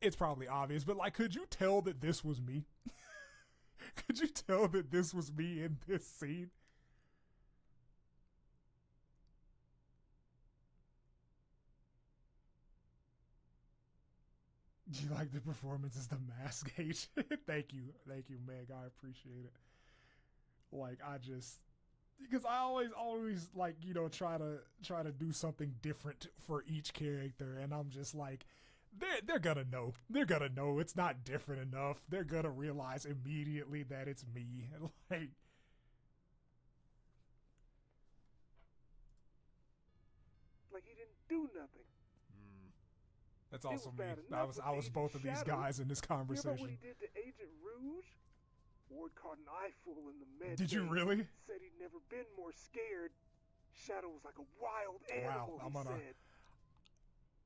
Speaker 1: It's probably obvious, but like, could you tell that this was me? Could you tell that this was me in this scene? You like the performance as the mask agent? Thank you, Meg. I appreciate it. Like, I just, because I always like, you know, try to do something different for each character, and I'm just like, they're gonna know. They're gonna know it's not different enough. They're gonna realize immediately that it's me. Like,
Speaker 8: he didn't do nothing.
Speaker 1: that's also me.
Speaker 8: bad
Speaker 1: I
Speaker 8: enough
Speaker 1: was
Speaker 8: with Agent
Speaker 1: both of these
Speaker 8: Shadow.
Speaker 1: guys in this
Speaker 8: You remember what
Speaker 1: conversation.
Speaker 8: he did to Agent Rouge? Ward caught an eyeful in the med.
Speaker 1: Did you
Speaker 8: bay.
Speaker 1: really?
Speaker 8: Said he'd never been more scared. Shadow was like a wild animal,
Speaker 1: I'm
Speaker 8: he
Speaker 1: gonna
Speaker 8: said.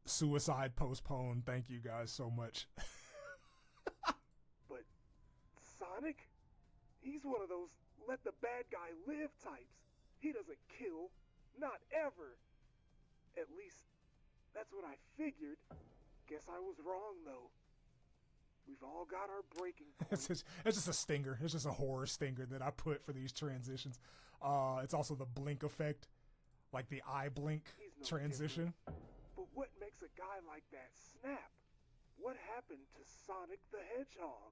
Speaker 1: suicide postpone. Thank you guys so much.
Speaker 8: But Sonic? He's one of those let the bad guy live types. He doesn't kill. Not ever. At least, that's what I figured. Guess I was wrong, though. We've all got our breaking points.
Speaker 1: It's just a stinger. It's just a horror stinger that I put for these transitions. It's also the blink effect, like the eye blink
Speaker 8: He's no
Speaker 1: transition.
Speaker 8: different. But what makes a guy like that snap? What happened to Sonic the Hedgehog?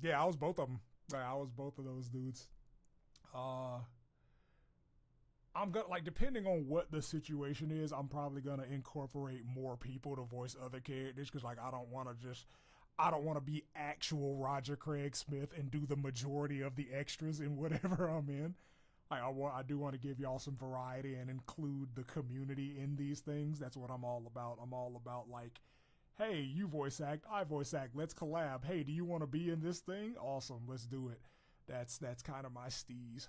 Speaker 1: Yeah, I was both of them. I was both of those dudes. I'm gonna, like, depending on what the situation is, I'm probably gonna incorporate more people to voice other characters, because like I don't want to be actual Roger Craig Smith and do the majority of the extras in whatever I'm in. Like, I do want to give y'all some variety and include the community in these things. That's what I'm all about. I'm all about, like, hey, you voice act, I voice act, let's collab. Hey, do you want to be in this thing? Awesome, let's do it. That's kind of my steez.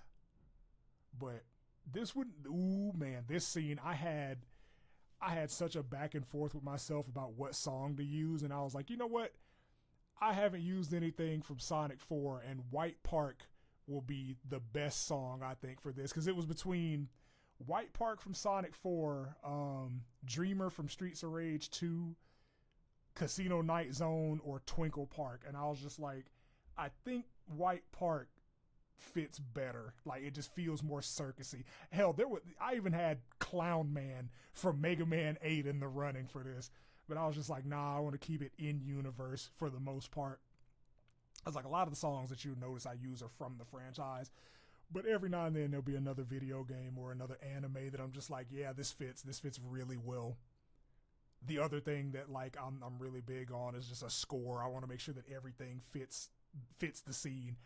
Speaker 1: But this would, ooh man, this scene, I had such a back and forth with myself about what song to use, and I was like, you know what? I haven't used anything from Sonic 4, and White Park will be the best song, I think, for this, because it was between White Park from Sonic 4, Dreamer from Streets of Rage 2, Casino Night Zone, or Twinkle Park, and I was just like, I think White Park fits better. Like, it just feels more circusy. Hell, I even had Clown Man from Mega Man 8 in the running for this, but I was just like, nah, I want to keep it in universe for the most part. I was like, a lot of the songs that you notice I use are from the franchise, but every now and then there'll be another video game or another anime that I'm just like, yeah, this fits really well. The other thing that, like, I'm really big on is just a score. I want to make sure that everything fits the scene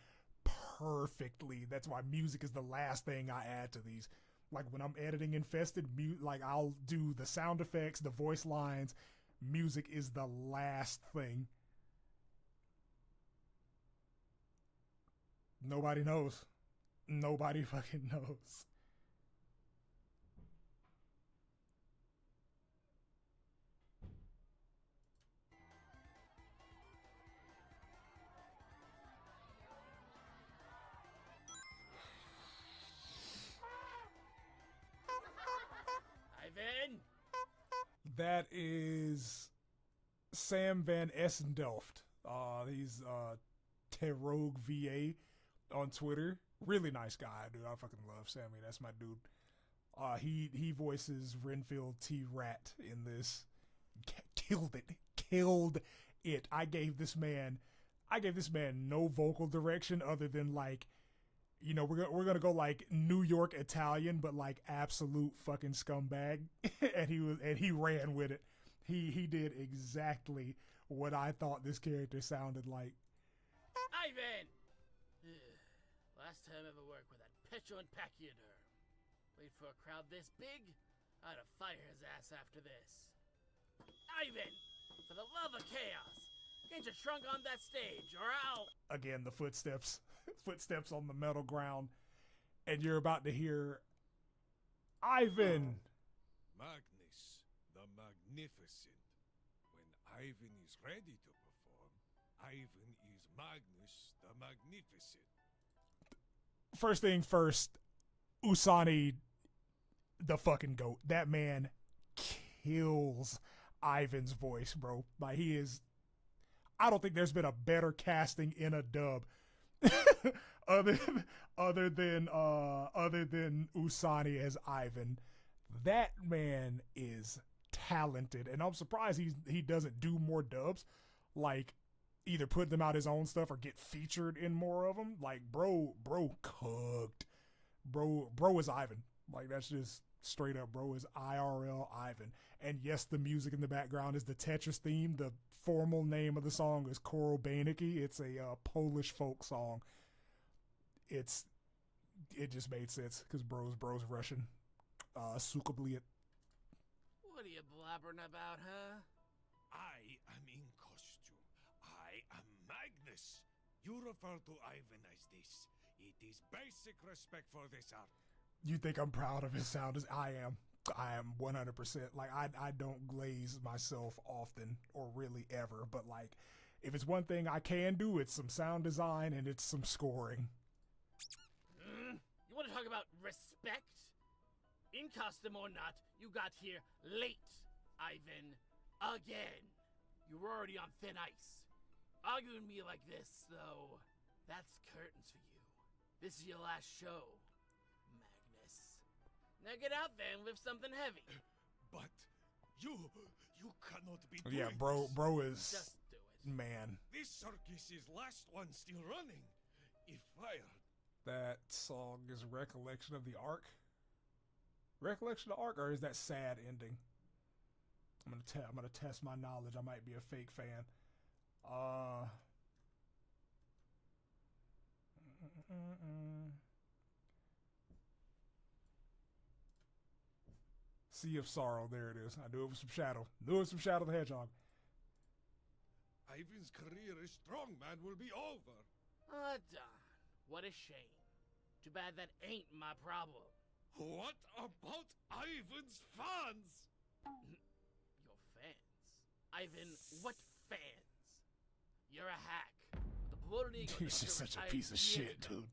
Speaker 1: perfectly. That's why music is the last thing I add to these. Like, when I'm editing Infested, like, I'll do the sound effects, the voice lines. Music is the last thing. Nobody knows. Nobody fucking knows.
Speaker 9: Ivan!
Speaker 1: That is Sam Van Essendelft. He's Terogue VA on Twitter. Really nice guy, dude. I fucking love Sammy. That's my dude. He voices Renfield T. Rat in this. Killed it. I gave this man no vocal direction other than, like, you know, we're gonna go like New York Italian, but like absolute fucking scumbag, and he ran with it. He did exactly what I thought this character sounded like.
Speaker 9: Ivan! Last time I ever worked with that petulant pachyderm. Wait for a crowd this big? I'd have fired his ass after this. Ivan! For the love of chaos! Get your trunk on that stage, or I'll...
Speaker 1: Again, the footsteps on the metal ground, and you're about to hear Ivan.
Speaker 10: Magnus the Magnificent. When Ivan is ready to perform, Ivan is Magnus the Magnificent.
Speaker 1: First thing first, Usani, the fucking GOAT. That man kills Ivan's voice, bro. Like, he is. I don't think there's been a better casting in a dub other than Usani as Ivan. That man is talented, and I'm surprised he doesn't do more dubs, like either put them out his own stuff or get featured in more of them. Like, bro cooked. Bro is Ivan. Like, that's just straight up, bro is IRL Ivan. And yes, the music in the background is the Tetris theme. The formal name of the song is Korobaniki. It's a Polish folk song. It just made sense because bro's Russian. Sukabliet.
Speaker 9: What are you blabbering about, huh?
Speaker 10: I am in costume. I am Magnus. You refer to Ivan as this. It is basic respect for this art.
Speaker 1: You think I'm proud of his sound? As I am 100%. Like, I don't glaze myself often or really ever, but like, if it's one thing I can do, it's some sound design and it's some scoring.
Speaker 9: You want to talk about respect? In costume or not, you got here late, Ivan. Again. You were already on thin ice. Arguing me like this, though, that's curtains for you. This is your last show, Magnus. Now get out there and lift something heavy.
Speaker 10: But you cannot be doing
Speaker 1: Yeah,
Speaker 10: this.
Speaker 1: bro is,
Speaker 9: Just do it.
Speaker 10: This
Speaker 1: man.
Speaker 10: circus is last one still running. If fired.
Speaker 1: That song is Recollection of the Ark. Recollection of the Ark, or is that Sad Ending? I'm gonna test my knowledge. I might be a fake fan. Sea of Sorrow. There it is. I knew it was some Shadow. Shadow the Hedgehog.
Speaker 10: Ivan's career as strongman will be over.
Speaker 9: Don. What a shame. Too bad that ain't my problem.
Speaker 10: What about Ivan's fans?
Speaker 9: Your fans? Ivan, what fans? You're a hack. The bloated ego.
Speaker 1: He's just such a piece of shit, dude.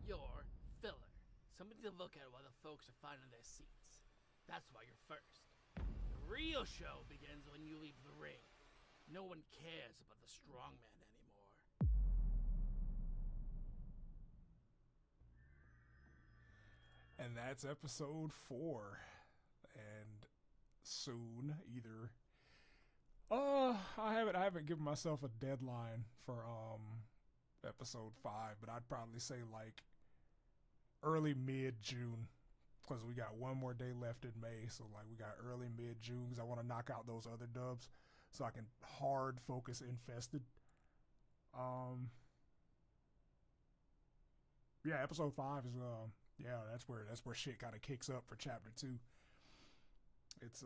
Speaker 9: You're filler. Somebody to look at while the folks are finding their seats. That's why you're first. The real show begins when you leave the ring. No one cares about the strongman anymore.
Speaker 1: And that's episode 4. And soon, either I haven't given myself a deadline for episode 5, but I'd probably say like early mid-June, because we got one more day left in May. So like, we got early mid-June because I want to knock out those other dubs so I can hard focus Infested. Yeah, episode 5 is that's where shit kind of kicks up for chapter 2. It's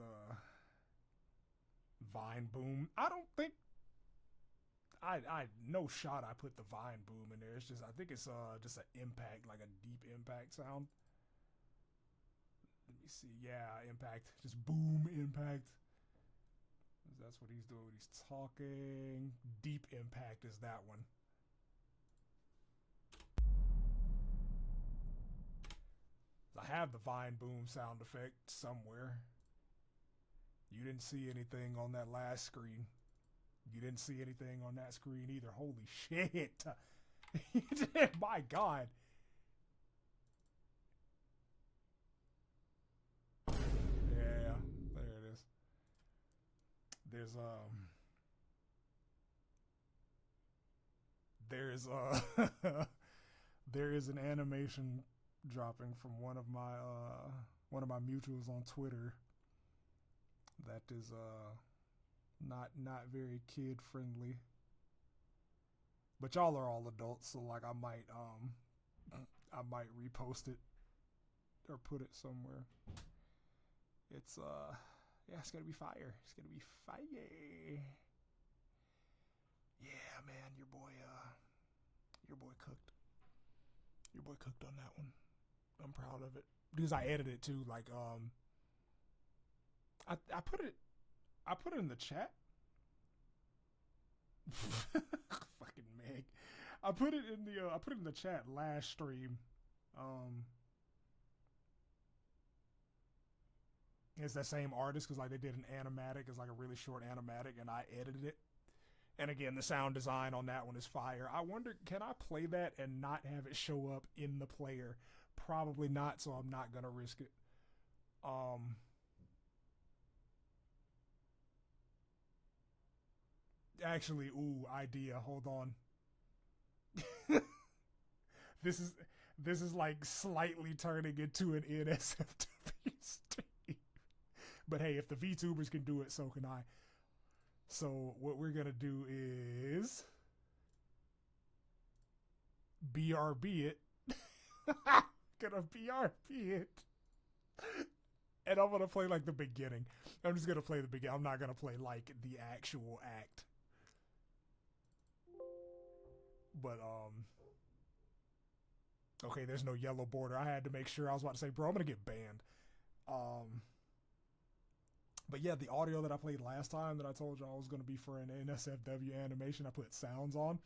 Speaker 1: Vine Boom. I don't think I no shot I put the Vine Boom in there. It's just, I think it's just an impact, like a deep impact sound. Let me see. Yeah, impact. Just boom impact. That's what he's doing when he's talking. Deep impact is that one. I have the Vine Boom sound effect somewhere. You didn't see anything on that last screen. You didn't see anything on that screen either. Holy shit. My God. Yeah, there it is. There is an animation dropping from one of my mutuals on Twitter that is not very kid friendly, but y'all are all adults, so like I might repost it or put it somewhere. It's it's gonna be fire. It's gonna be fire. Yeah, man, your boy cooked. Your boy cooked on that one. I'm proud of it because I edited it too. Like I put it in the chat. Fucking Meg. I put it in the chat last stream. It's that same artist because like they did an animatic. It's like a really short animatic, and I edited it. And again, the sound design on that one is fire. I wonder, can I play that and not have it show up in the player? Probably not, so I'm not gonna risk it. Actually, ooh, idea. Hold on. This is like slightly turning into an NSFW stream. But hey, if the VTubers can do it, so can I. So what we're gonna do is BRB it. Gonna BRB it. And I'm gonna play like the beginning. I'm just gonna play the beginning. I'm not gonna play like the actual act. But okay, there's no yellow border. I had to make sure. I was about to say, bro, I'm gonna get banned. But yeah, the audio that I played last time that I told y'all was gonna be for an NSFW animation, I put sounds on,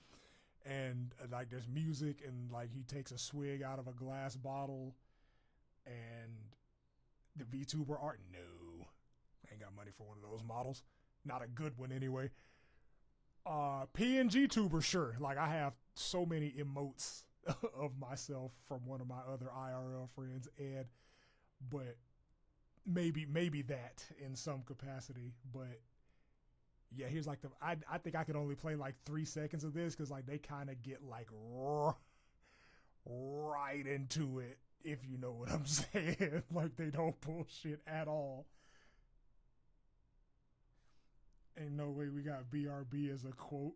Speaker 1: and like there's music, and like he takes a swig out of a glass bottle, and the VTuber art. No, I ain't got money for one of those models. Not a good one anyway. PNG tuber, sure. Like I have so many emotes of myself from one of my other IRL friends, Ed, but maybe that in some capacity. But yeah, here's like I think I could only play like 3 seconds of this because like they kind of get like right into it, if you know what I'm saying. Like they don't bullshit at all. Ain't no way we got BRB as a quote.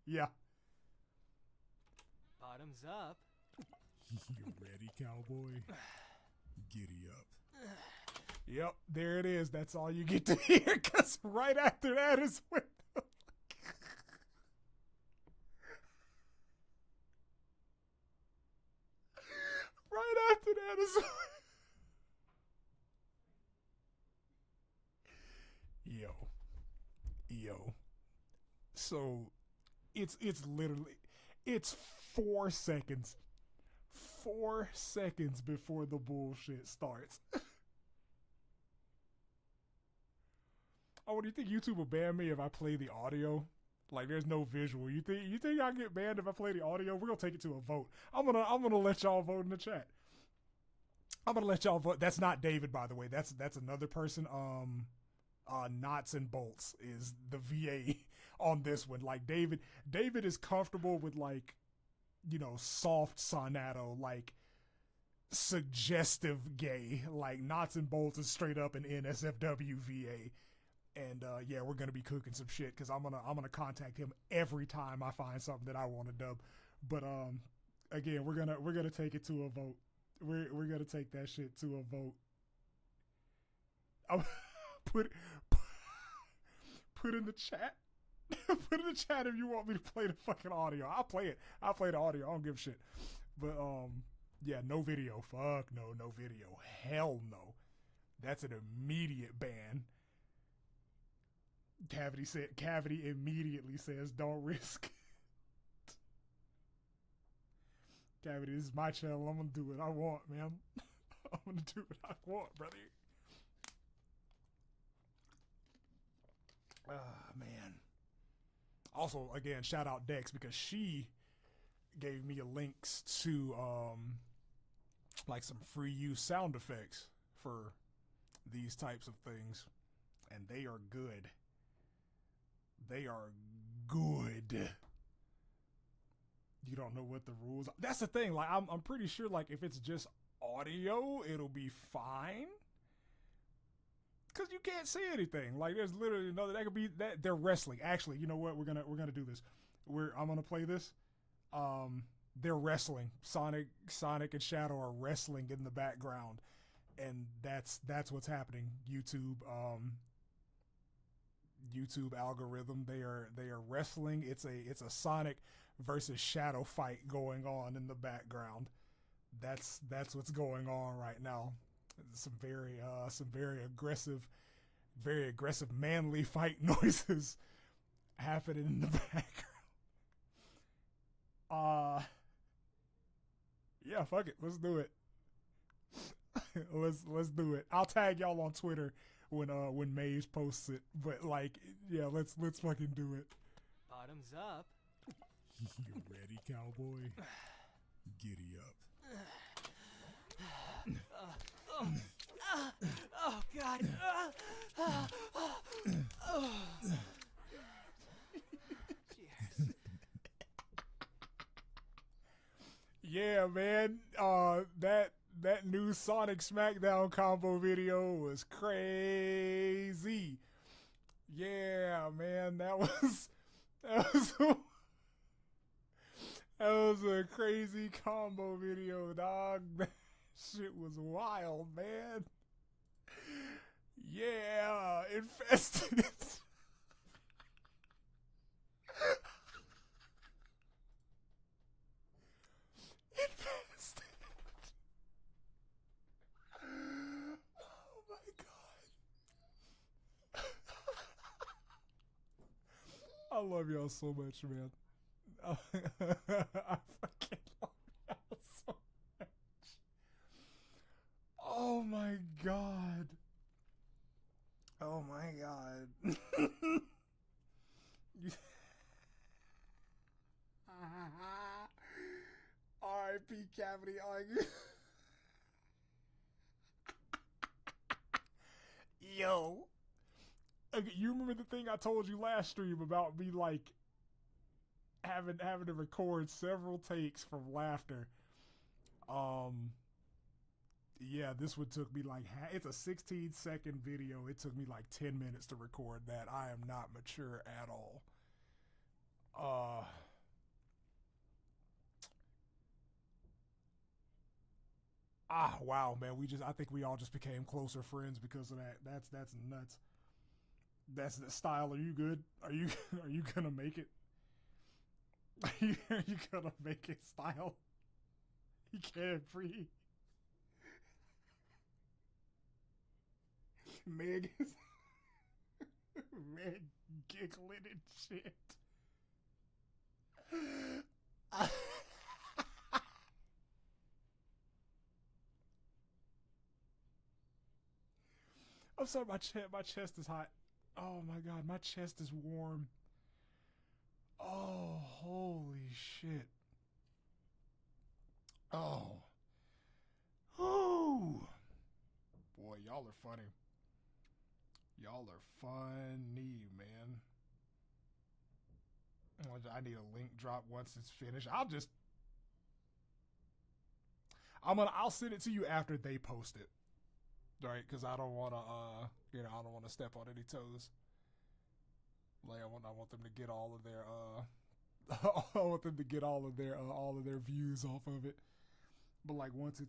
Speaker 1: Yeah.
Speaker 11: Bottoms up.
Speaker 4: You ready, cowboy? Giddy up.
Speaker 1: Yep, there it is. That's all you get to hear, because right after that is when right after that is Yo. So it's literally 4 seconds. 4 seconds before the bullshit starts. Oh, do you think YouTube will ban me if I play the audio? Like there's no visual. You think I get banned if I play the audio? We're gonna take it to a vote. I'm gonna let y'all vote in the chat. I'm gonna let y'all vote. That's not David, by the way. That's another person. Knots and bolts is the VA on this one. Like David is comfortable with like, you know, soft sonato, like suggestive gay. Like Knots and bolts is straight up an NSFW VA. And yeah, we're gonna be cooking some shit because I'm gonna contact him every time I find something that I want to dub. But again, we're gonna take it to a vote. We're gonna take that shit to a vote. Put in the chat. Put in the chat if you want me to play the fucking audio. I'll play it. I'll play the audio. I don't give a shit. But yeah, no video. Fuck no video. Hell no. That's an immediate ban. Cavity immediately says don't risk. Cavity, this is my channel. I'm gonna do what I want, man. I'm gonna do what I want, brother. Man. Also, again, shout out Dex because she gave me links to like some free use sound effects for these types of things, and they are good. They are good. You don't know what the rules are. That's the thing. Like I'm pretty sure like if it's just audio, it'll be fine. Cause you can't see anything. Like there's literally that could be that they're wrestling. Actually, you know what? We're gonna do this. I'm gonna play this. They're wrestling. Sonic and Shadow are wrestling in the background, and that's what's happening. YouTube algorithm. They are wrestling. It's a Sonic versus Shadow fight going on in the background. That's what's going on right now. some very aggressive manly fight noises happening in the background. Yeah, fuck it, let's do it. let's do it. I'll tag y'all on Twitter when Maze posts it. But like, yeah, let's fucking do it.
Speaker 11: Bottoms up.
Speaker 4: You ready, cowboy? Giddy up.
Speaker 11: Oh God.
Speaker 1: Yeah, man. That new Sonic SmackDown combo video was crazy. Yeah, man, that was a crazy combo video, dog. That shit was wild, man. Yeah, infested. Infested. Oh my god. I love y'all so much, man. I fucking love y'all so much. Oh my god. Oh my god. R.I.P. Cavity on Yo. Okay, you remember the thing I told you last stream about me like having to record several takes from laughter? Yeah, this one took me like it's a 16-second video. It took me like 10 minutes to record that. I am not mature at all. Wow, man. I think we all just became closer friends because of that. That's nuts. That's the style. Are you good? Are you gonna make it? Are you gonna make it, style? You can't breathe. Meg is Meg giggling and shit. I'm sorry, my chest is hot. Oh my god, my chest is warm. Oh, holy shit. Oh. Ooh. Boy, y'all are funny. Y'all are funny, man. I need a link drop once it's finished. I'll send it to you after they post it. Right? Because I don't want to, I don't want to step on any toes. Like, I want them to get all of their, I want them to get all of their views off of it. But like, once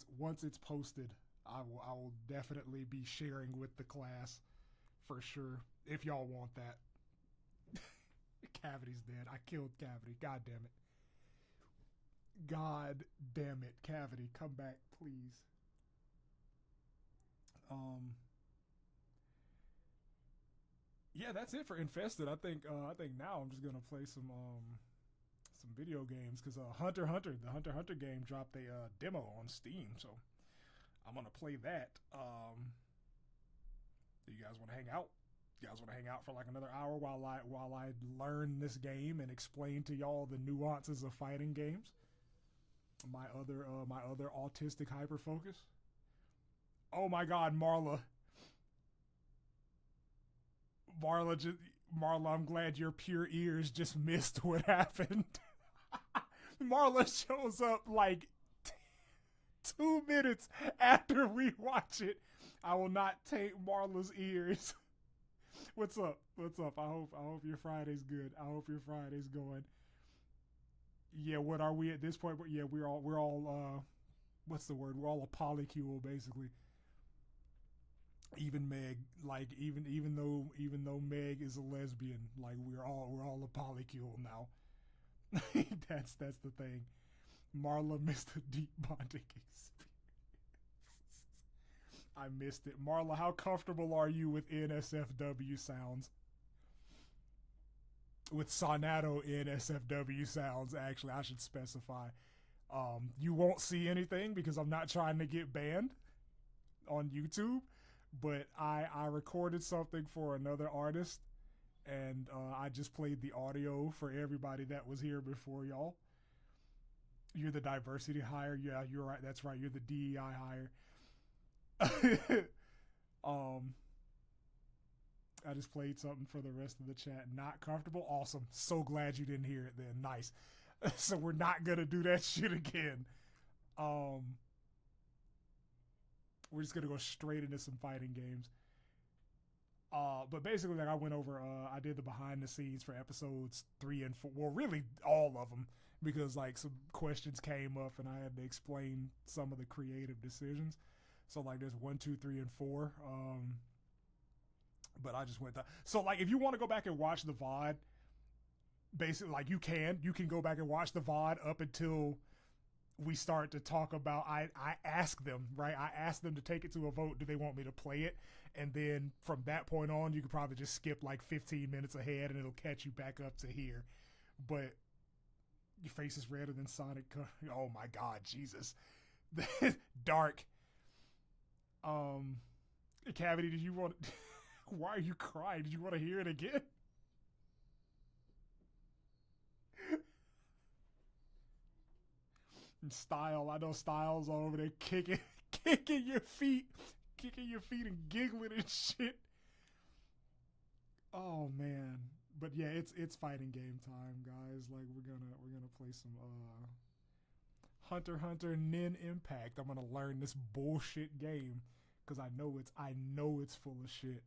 Speaker 1: it's posted, I will definitely be sharing with the class for sure. If y'all want that. Cavity's dead. I killed Cavity. God damn it. God damn it. Cavity, come back, please. Yeah, that's it for Infested. I think now I'm just gonna play some video games because the Hunter x Hunter game dropped a demo on Steam, so I'm gonna play that. Do you guys want to hang out? You guys want to hang out for like another hour while I learn this game and explain to y'all the nuances of fighting games? My other autistic hyper focus. Oh my God, Marla, I'm glad your pure ears just missed what happened. Marla shows up like 2 minutes after we watch it. I will not take Marla's ears. What's up? I hope your Friday's good. I hope your Friday's going. Yeah, what are we at this point? Yeah, we're all what's the word? We're all a polycule basically. Even Meg, like even though Meg is a lesbian, like we're all a polycule now. That's the thing. Marla missed a deep bonding experience. I missed it. Marla, how comfortable are you with NSFW sounds? With Sonato NSFW sounds, actually, I should specify. You won't see anything because I'm not trying to get banned on YouTube, but I recorded something for another artist, and I just played the audio for everybody that was here before y'all. You're the diversity hire. Yeah, you're right. That's right. You're the DEI hire. I just played something for the rest of the chat. Not comfortable? Awesome. So glad you didn't hear it then. Nice. So we're not gonna do that shit again. We're just gonna go straight into some fighting games. But basically, like, I went over, I did the behind the scenes for episodes 3 and 4. Well, really all of them, because like some questions came up and I had to explain some of the creative decisions. So like there's 1, 2, 3, and 4. But I just went that. So like if you want to go back and watch the VOD, basically like you can go back and watch the VOD up until we start to talk about, I ask them, right? I ask them to take it to a vote. Do they want me to play it? And then from that point on, you could probably just skip like 15 minutes ahead and it'll catch you back up to here. But your face is redder than Sonic. Oh my God, Jesus. Dark. Cavity, did you want why are you crying? Did you want to hear it again? And Style, I know Style's all over there kicking your feet and giggling and shit. Oh man, but yeah, it's fighting game time, guys. Like we're gonna play some Hunter x Hunter Nen Impact. I'm gonna learn this bullshit game because I know it's full of shit,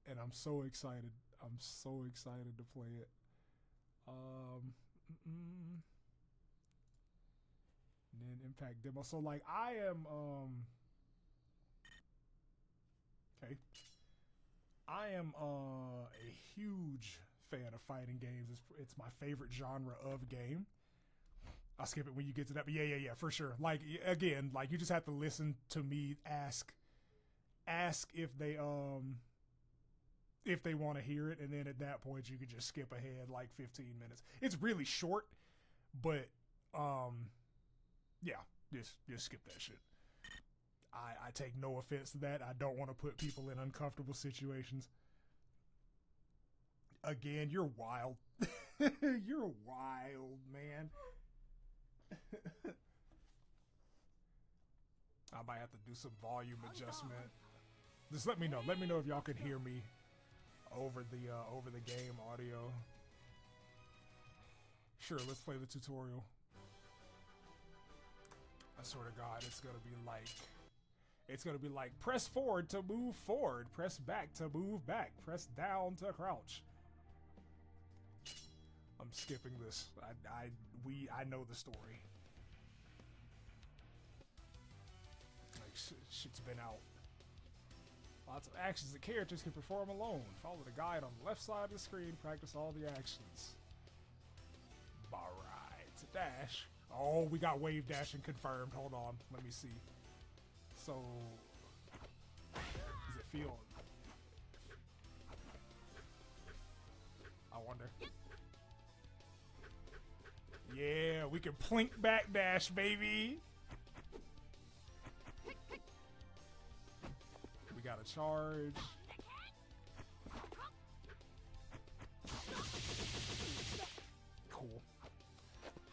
Speaker 1: and I'm so excited. I'm so excited to play it. Nen Impact demo. So like I am okay. I am a huge fan of fighting games. It's my favorite genre of game. I'll skip it when you get to that, but yeah, for sure. Like again, like you just have to listen to me ask if they want to hear it, and then at that point you could just skip ahead like 15 minutes. It's really short, but yeah, just skip that shit. I take no offense to that. I don't want to put people in uncomfortable situations. Again, you're wild. You're wild, man. I might have to do some volume adjustment. Just let me know. Let me know if y'all can hear me over the game audio. Sure, let's play the tutorial. I swear to God, it's gonna be like press forward to move forward, press back to move back, press down to crouch. I'm skipping this. I know the story. Like shit's been out. Lots of actions that characters can perform alone. Follow the guide on the left side of the screen. Practice all the actions. Alright, to dash. Oh, we got wave dashing confirmed. Hold on, let me see. So, does it feel? I wonder. Yeah, we can plink back dash, baby. We got a charge. Cool.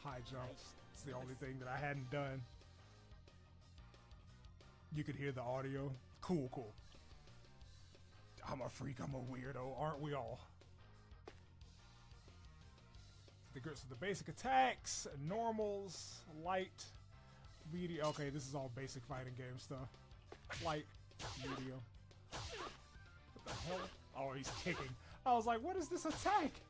Speaker 1: High jumps. It's the only thing that I hadn't done. You could hear the audio. Cool. I'm a freak. I'm a weirdo. Aren't we all? So the basic attacks, normals, light, medium. Okay, this is all basic fighting game stuff. Light, medium. What the hell? Oh, he's kicking. I was like, what is this attack?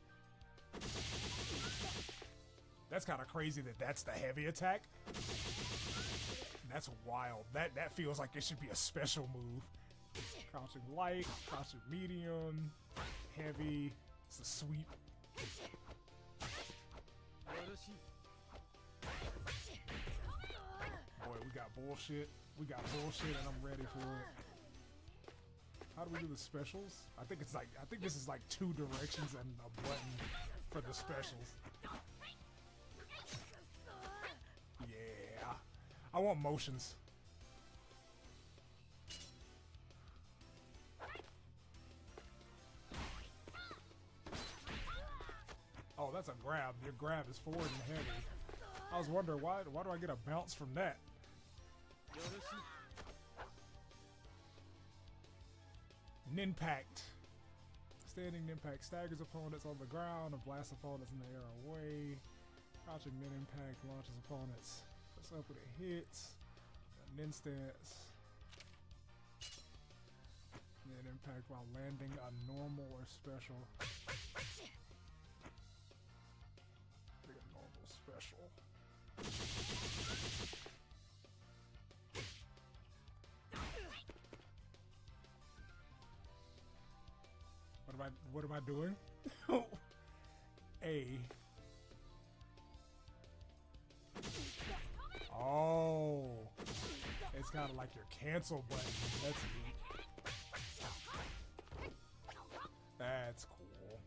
Speaker 1: That's kind of crazy that that's the heavy attack. That's wild. That feels like it should be a special move. Crouching light, crouching medium, heavy. It's a sweep. Boy, we got bullshit. We got bullshit and I'm ready for it. How do we do the specials? I think it's like, I think this is like 2 directions and a button for the specials. Yeah. I want motions. Oh, that's a grab. Your grab is forward and heavy. I was wondering why do I get a bounce from that? Ninpact. Standing Ninpact staggers opponents on the ground and blasts opponents in the air away. Crouching Ninpact launches opponents. Puts up with a hit. Nin stance. Ninpact while landing a normal or special. Pick a normal special. What am I doing? A. Oh. It's kind of like your cancel button. That's neat. That's cool.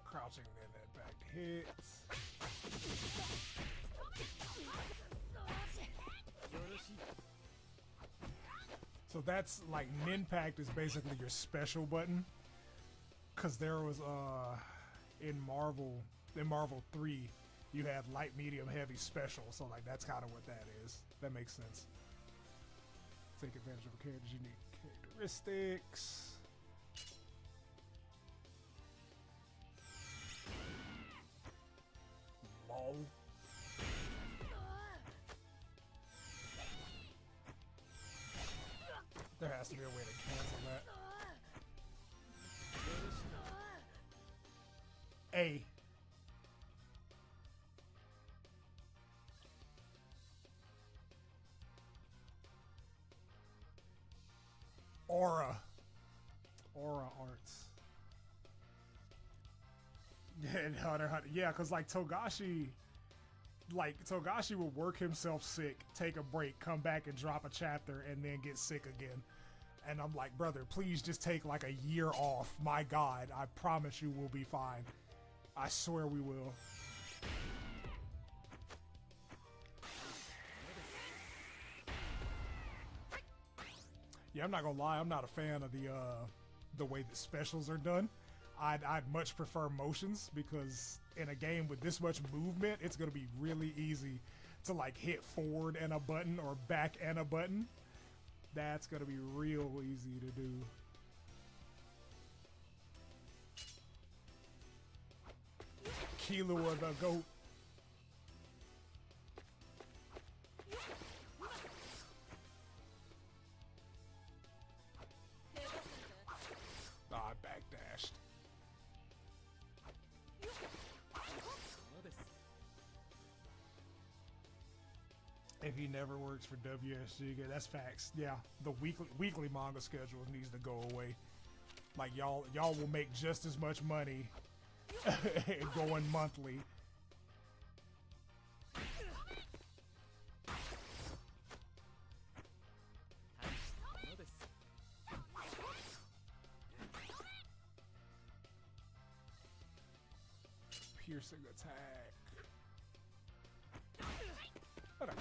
Speaker 1: Crouching in that back hits. So that's like Ninpact is basically your special button. Cause there was in Marvel 3 you had light, medium, heavy, special. So like that's kind of what that is. That makes sense. Take advantage of a character's unique characteristics. Lol. There has to be a way to cancel that. A. Aura. Aura arts. And Hunter. Yeah, because like Togashi will work himself sick, take a break, come back and drop a chapter, and then get sick again. And I'm like, brother, please just take like a year off. My God, I promise you we'll be fine. I swear we will. Yeah, I'm not gonna lie, I'm not a fan of the way the specials are done. I'd much prefer motions, because in a game with this much movement, it's gonna be really easy to like hit forward and a button or back and a button. That's gonna be real easy to do. Killua the goat. Ah, I backdashed. If he never works for WSG, that's facts. Yeah, the weekly manga schedule needs to go away. Like y'all will make just as much money going monthly. Piercing attack. What a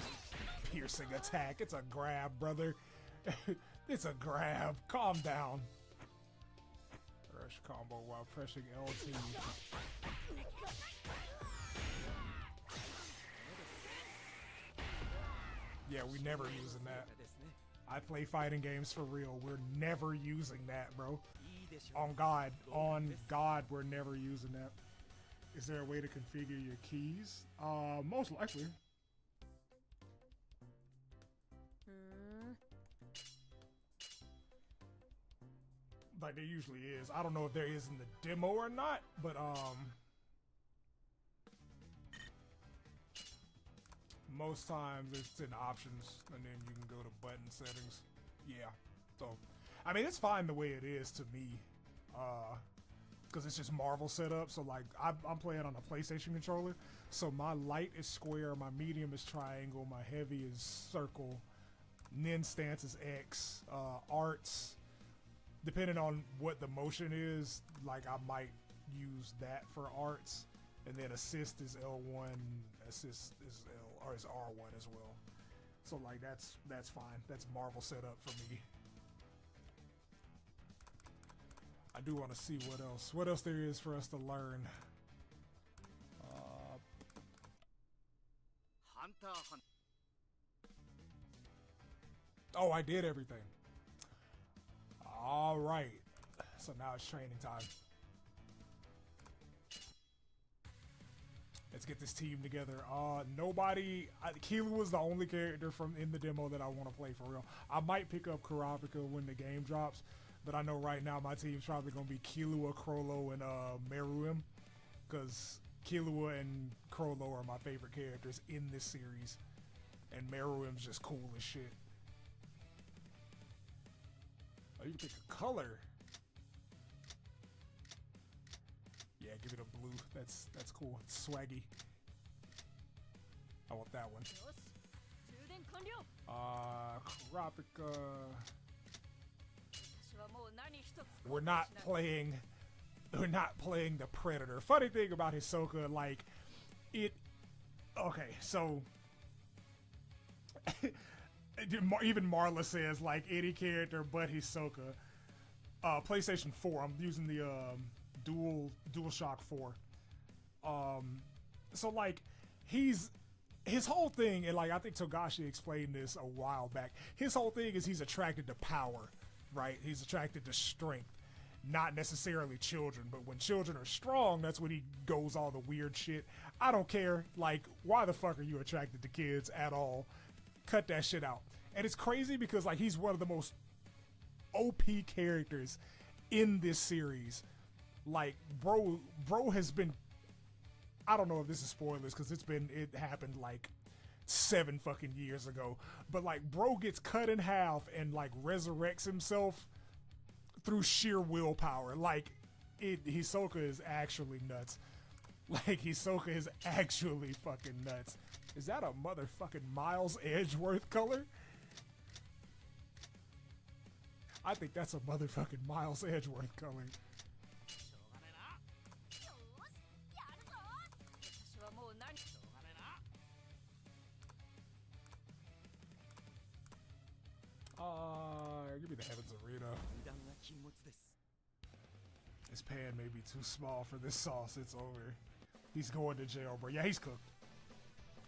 Speaker 1: piercing attack. It's a grab, brother. It's a grab. Calm down. Rush combo while pressing LT. Yeah, we never using that. I play fighting games for real. We're never using that, bro. On God, we're never using that. Is there a way to configure your keys? Most likely. Like there usually is. I don't know if there is in the demo or not, but most times it's in options and then you can go to button settings. Yeah. So I mean it's fine the way it is to me. because it's just Marvel setup. So like I'm playing on a PlayStation controller, so my light is square, my medium is triangle, my heavy is circle, nen stance is X, arts, depending on what the motion is, like I might use that for arts, and then assist is L1, assist is is R1 as well. So like that's fine. That's Marvel setup for me. I do want to see what else there is for us to learn. Oh, I did everything. All right. So now it's training time. Let's get this team together. Killua was the only character from in the demo that I want to play for real. I might pick up Kurapika when the game drops, but I know right now my team's probably going to be Killua, Crollo, and Meruem, because Killua and Crollo are my favorite characters in this series, and Meruem's just cool as shit. Oh, you can pick a color. Yeah, give it a blue. That's cool. It's swaggy. I want that one. Kurapika. We're not playing the Predator. Funny thing about Hisoka, like okay, so even Marla says like any character but Hisoka. PlayStation 4. I'm using the DualShock 4. So like his whole thing, and like I think Togashi explained this a while back. His whole thing is he's attracted to power. Right? He's attracted to strength, not necessarily children, but when children are strong, that's when he goes all the weird shit. I don't care. Like, why the fuck are you attracted to kids at all? Cut that shit out. And it's crazy because like he's one of the most OP characters in this series. Like, bro has been, I don't know if this is spoilers because it happened like 7 fucking years ago, but like bro gets cut in half and like resurrects himself through sheer willpower. Like Hisoka is actually nuts. Like Hisoka is actually fucking nuts. Is that a motherfucking Miles Edgeworth color? I think that's a motherfucking Miles Edgeworth color. Give me the Heavens Arena. This pan may be too small for this sauce. It's over. He's going to jail, bro. Yeah, he's cooked.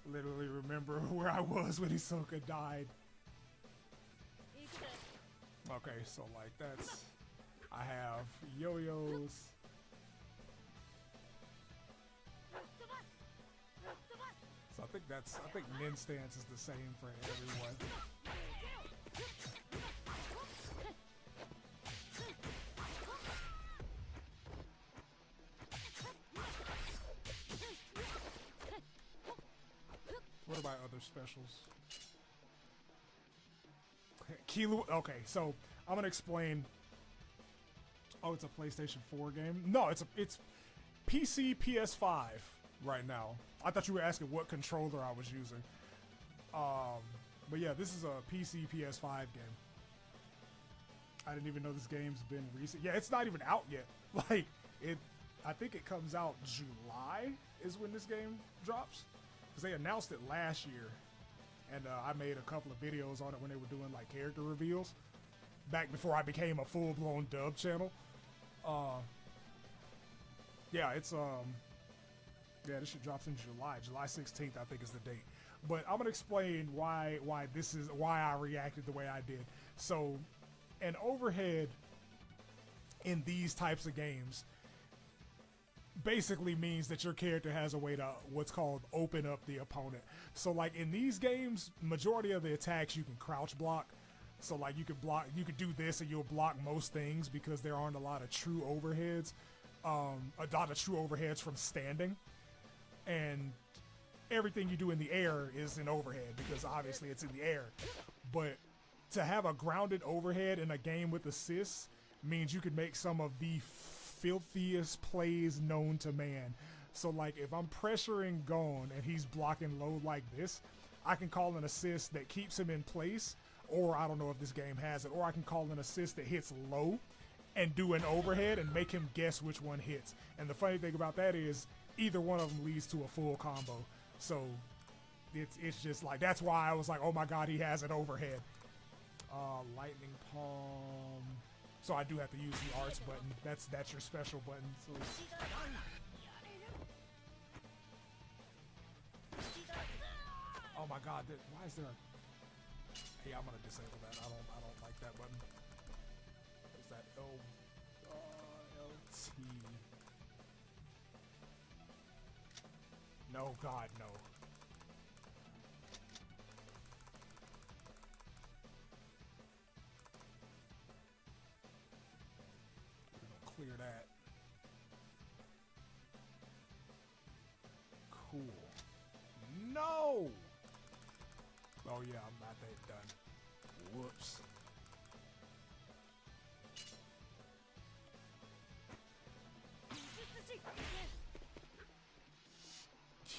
Speaker 1: Literally remember where I was when Hisoka died. Okay, so like that's... I have yo-yos. So I think nen stance is the same for everyone. What about other specials? Killua. Okay, so I'm gonna explain. Oh, it's a PlayStation 4 game. No, it's PC, PS5 right now. I thought you were asking what controller I was using. But yeah, this is a PC, PS5 game. I didn't even know this game's been recent. Yeah, it's not even out yet. Like I think it comes out July is when this game drops. Because they announced it last year, and I made a couple of videos on it when they were doing like character reveals back before I became a full-blown dub channel. Yeah, it's yeah, this shit drops in July 16th, I think is the date. But I'm gonna explain why I reacted the way I did. So an overhead in these types of games basically means that your character has a way to what's called open up the opponent. So like in these games, majority of the attacks you can crouch block. So like you could do this and you'll block most things because there aren't a lot of true overheads. A lot of true overheads from standing. And everything you do in the air is an overhead because obviously it's in the air. But to have a grounded overhead in a game with assists means you can make some of the filthiest plays known to man. So like if I'm pressuring Gon and he's blocking low like this, I can call an assist that keeps him in place, or I don't know if this game has it, or I can call an assist that hits low and do an overhead and make him guess which one hits. And the funny thing about that is either one of them leads to a full combo. So it's just like, that's why I was like, oh my god, he has an overhead. Lightning palm. So I do have to use the arts button. That's your special button. So oh my god, why is there a... Hey, I'm gonna disable that. I don't like that button. Is that LT? No, god, no. We're gonna clear that. Cool. No! Oh yeah, I think done. Whoops.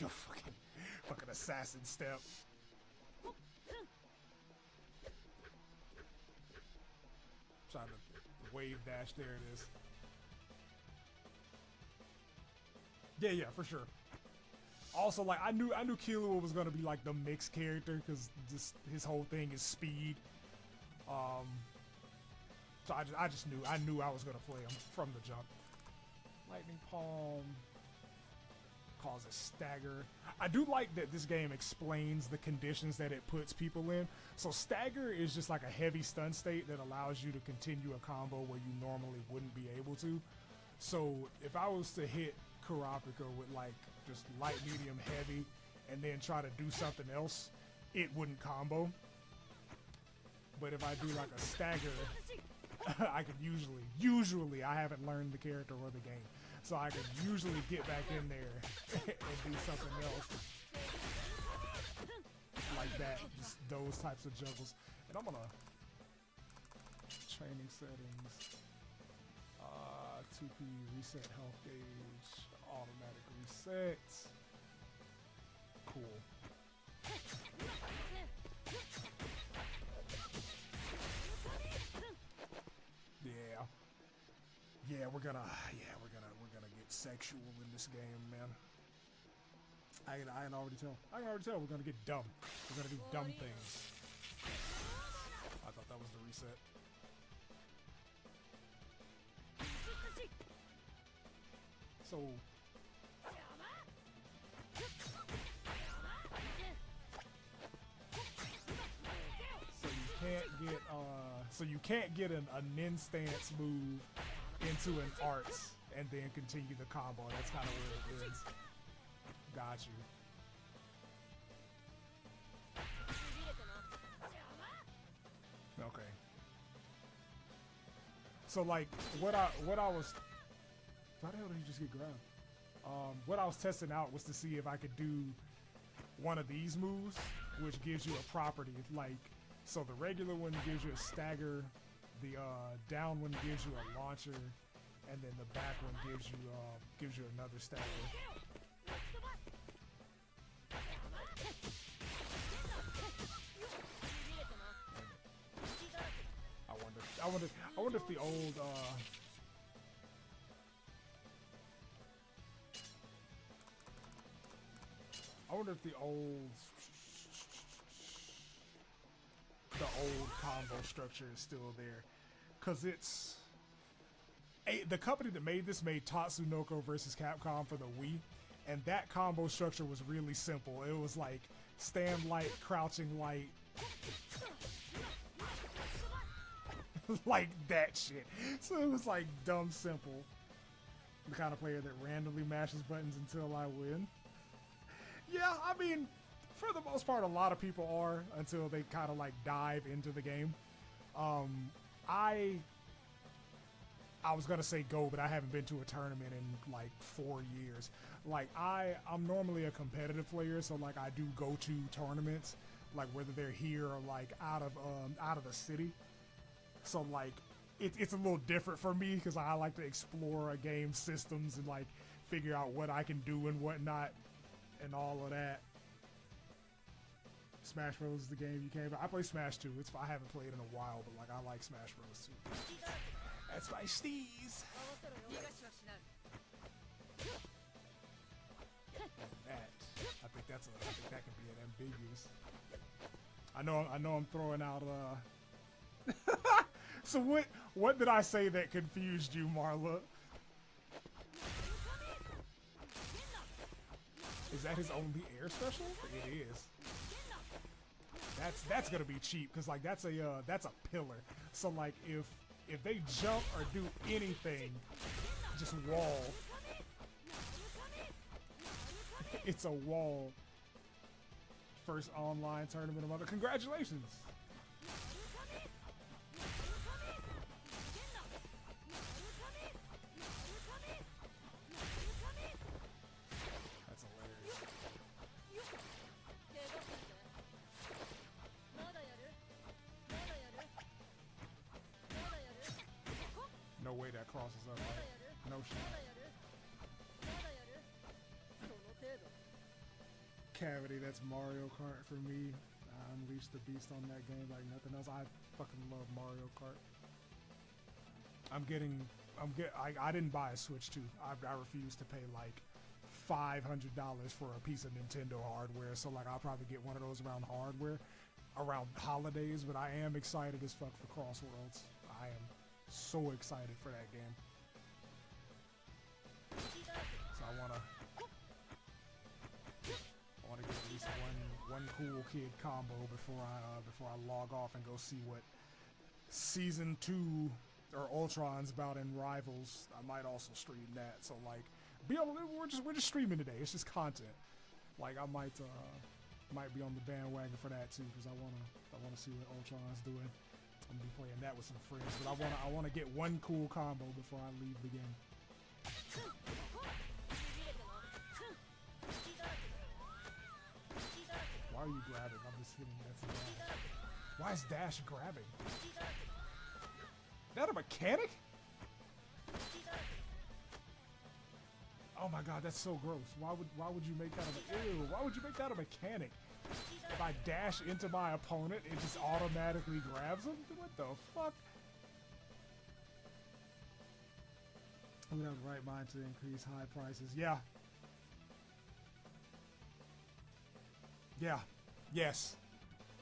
Speaker 1: You fucking assassin step. Trying to wave dash, there it is. Yeah, for sure. Also, like I knew Killua was gonna be like the mixed character because just his whole thing is speed. So I just knew I was gonna play him from the jump. Lightning palm causes stagger. I do like that this game explains the conditions that it puts people in. So stagger is just like a heavy stun state that allows you to continue a combo where you normally wouldn't be able to. So if I was to hit Kurapika with like just light, medium, heavy, and then try to do something else, it wouldn't combo. But if I do like a stagger, I could usually, I haven't learned the character or the game, so I could usually get back in there and do something else. Like that, just those types of juggles. And I'm gonna, training settings, 2P, reset health gauge, automatic reset. Cool. Yeah, we're gonna get sexual in this game, man. I can already tell. We're gonna get dumb. We're gonna do dumb things. I thought that was the reset. So you can't get a nin stance move into an arts and then continue the combo. That's kind of where it is. Got you. Okay. So like what I was, how the hell did he just get grabbed? What I was testing out was to see if I could do one of these moves, which gives you a property. Like, so the regular one gives you a stagger, the down one gives you a launcher, and then the back one gives you another stagger. I wonder if the old combo structure is still there, cause it's the company that made this made Tatsunoko vs. Capcom for the Wii, and that combo structure was really simple. It was like stand light, crouching light, like that shit. So it was like dumb simple. The kind of player that randomly mashes buttons until I win. Yeah, I mean, for the most part, a lot of people are until they kind of like dive into the game. I was gonna say go, but I haven't been to a tournament in like 4 years. Like I'm normally a competitive player, so like I do go to tournaments, like whether they're here or like out of the city. So like it's a little different for me because I like to explore a game's systems and like figure out what I can do and whatnot and all of that. Smash Bros is the game you came. I play Smash 2. I haven't played in a while, but like I like Smash Bros 2. That's my steez. That I think that can be an ambiguous. I know I'm throwing out So what did I say that confused you, Marla? Is that his only air special? It is. That's gonna be cheap because like that's a pillar. So like if they jump or do anything, just wall. It's a wall. First online tournament of mother. Congratulations. That's hilarious. No way that crosses up. Right? No shot. Cavity, that's Mario Kart for me. I unleashed the beast on that game like nothing else. I fucking love Mario Kart. I didn't buy a Switch 2. I refuse to pay like $500 for a piece of Nintendo hardware. So like I'll probably get one of those around holidays. But I am excited as fuck for Crossworlds. I am so excited for that game. So I wanna get at least one cool kid combo before I log off and go see what season 2 or Ultron's about in Rivals. I might also stream that. So like, we're just streaming today. It's just content. Like I might be on the bandwagon for that too because I wanna see what Ultron's doing. I'm gonna be playing that with some friends, but I wanna get one cool combo before I leave the game. Why are you grabbing? I'm just hitting that. Why is Dash grabbing? Is that a mechanic? Oh my god, that's so gross. Why would you make that ew? Why would you make that a mechanic? If I dash into my opponent, it just automatically grabs him? What the fuck? We have the right mind to increase high prices. Yeah. Yeah. Yes.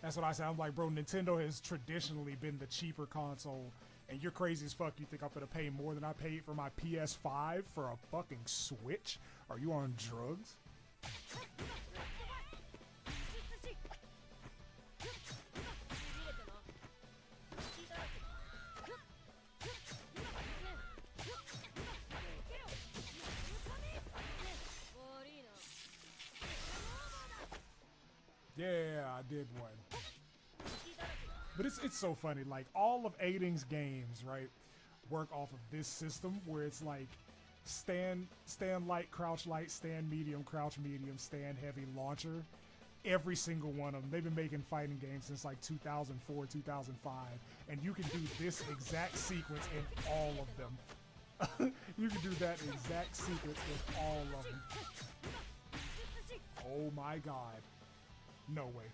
Speaker 1: That's what I said. I'm like, bro, Nintendo has traditionally been the cheaper console, and you're crazy as fuck. You think I'm gonna pay more than I paid for my PS5 for a fucking Switch? Are you on drugs? Yeah, I did one. But it's so funny. Like, all of Aiden's games, right, work off of this system where it's like stand light, crouch light, stand medium, crouch medium, stand heavy, launcher. Every single one of them. They've been making fighting games since like 2004, 2005. And you can do this exact sequence in all of them. You can do that exact sequence in all of them. Oh my god. No way.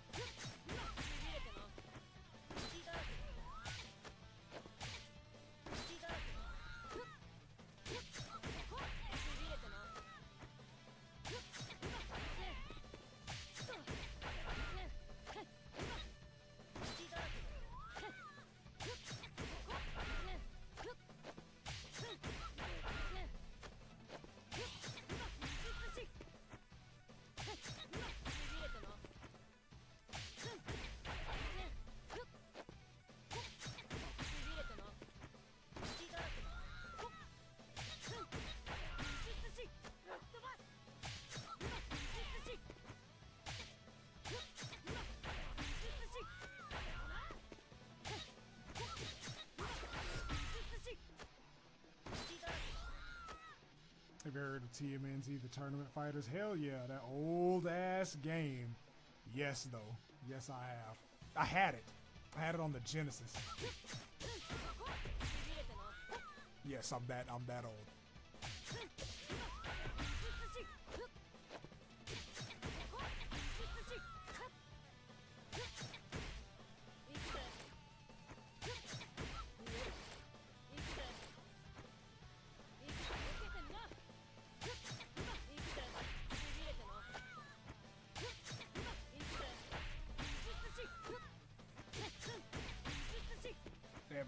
Speaker 1: Have you heard of TMNT, the Tournament Fighters? Hell yeah, that old ass game. Yes, though. Yes, I have. I had it on the Genesis. Yes, I'm that old. Damn it.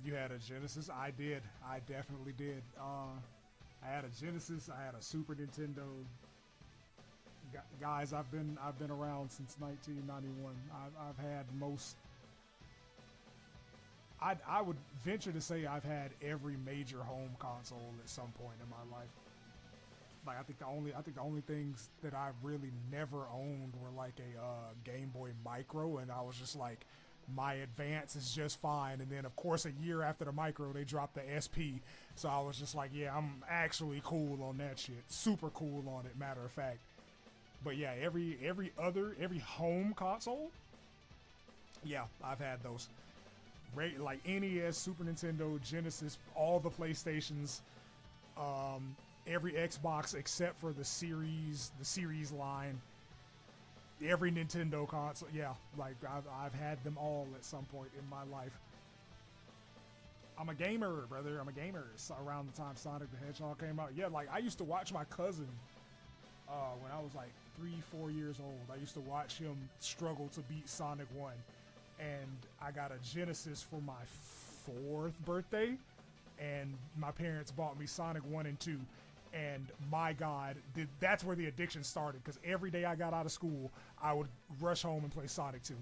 Speaker 1: You had a Genesis? I did. I definitely did. I had a Genesis. I had a Super Nintendo. Guys, I've been around since 1991. I've had most. I would venture to say I've had every major home console at some point in my life. Like I think the only things that I really never owned were like a Game Boy Micro, and I was just like, my Advance is just fine. And then of course a year after the Micro they dropped the SP, so I was just like, yeah, I'm actually cool on that shit, super cool on it, matter of fact. But yeah, every home console, yeah, I've had those. Like NES, Super Nintendo, Genesis, all the PlayStations, every Xbox except for the series line, every Nintendo console. Yeah, like I've had them all at some point in my life. I'm a gamer, brother. I'm a gamer. So around the time Sonic the Hedgehog came out, yeah, like I used to watch my cousin when I was like 3-4 years old. I used to watch him struggle to beat Sonic 1. And I got a Genesis for my 4th birthday, and my parents bought me Sonic 1 and 2. And my God, that's where the addiction started, because every day I got out of school, I would rush home and play Sonic 2.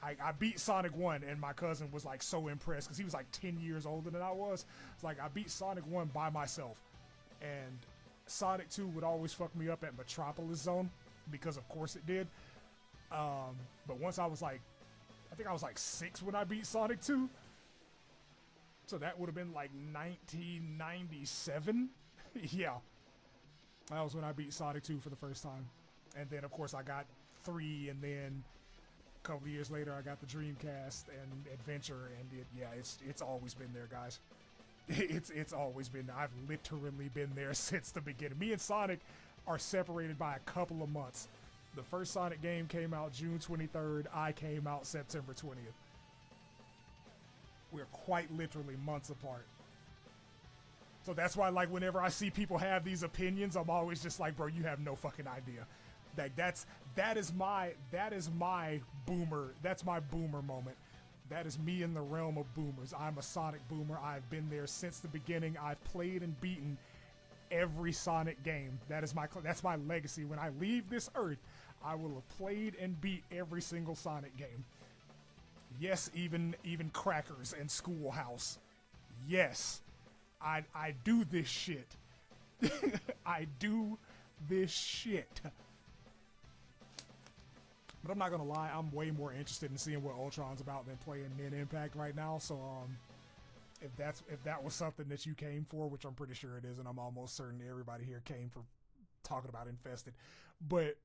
Speaker 1: I beat Sonic 1, and my cousin was like so impressed, because he was like 10 years older than I was. It's like I beat Sonic 1 by myself. And Sonic 2 would always fuck me up at Metropolis Zone, because of course it did. But once I was like, I think I was like 6 when I beat Sonic 2. So that would have been like 1997. Yeah. That was when I beat Sonic 2 for the first time. And then of course I got 3, and then a couple of years later I got the Dreamcast and Adventure, and it's always been there, guys. It's always been there. I've literally been there since the beginning. Me and Sonic are separated by a couple of months. The first Sonic game came out June 23rd. I came out September 20th. We're quite literally months apart. So that's why, like, whenever I see people have these opinions, I'm always just like, bro, you have no fucking idea. That is my boomer. That's my boomer moment. That is me in the realm of boomers. I'm a Sonic boomer. I've been there since the beginning. I've played and beaten every Sonic game. That's my legacy. When I leave this earth, I will have played and beat every single Sonic game. Yes, even Crackers and Schoolhouse. Yes, I do this shit. I do this shit. But I'm not gonna lie, I'm way more interested in seeing what Ultron's about than playing Nen Impact right now. So if that was something that you came for, which I'm pretty sure it is, and I'm almost certain everybody here came for talking about Infested, but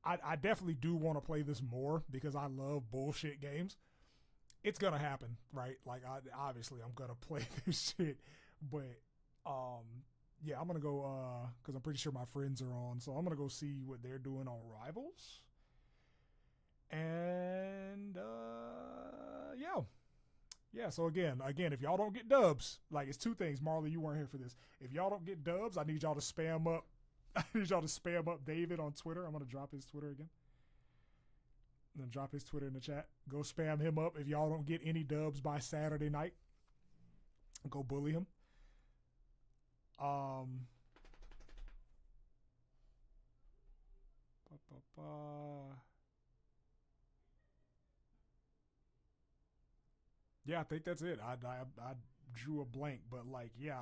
Speaker 1: I definitely do want to play this more because I love bullshit games. It's gonna happen, right? Like obviously I'm gonna play this shit, but yeah, I'm gonna go because I'm pretty sure my friends are on, so I'm gonna go see what they're doing on Rivals. And yeah, so again, if y'all don't get dubs, like, it's 2 things. Marley, you weren't here for this. If y'all don't get dubs, I need y'all to spam up David on Twitter. I'm gonna drop his Twitter again. I'm gonna drop his Twitter in the chat. Go spam him up if y'all don't get any dubs by Saturday night. Go bully him. Yeah, I think that's it. I drew a blank, but like, yeah,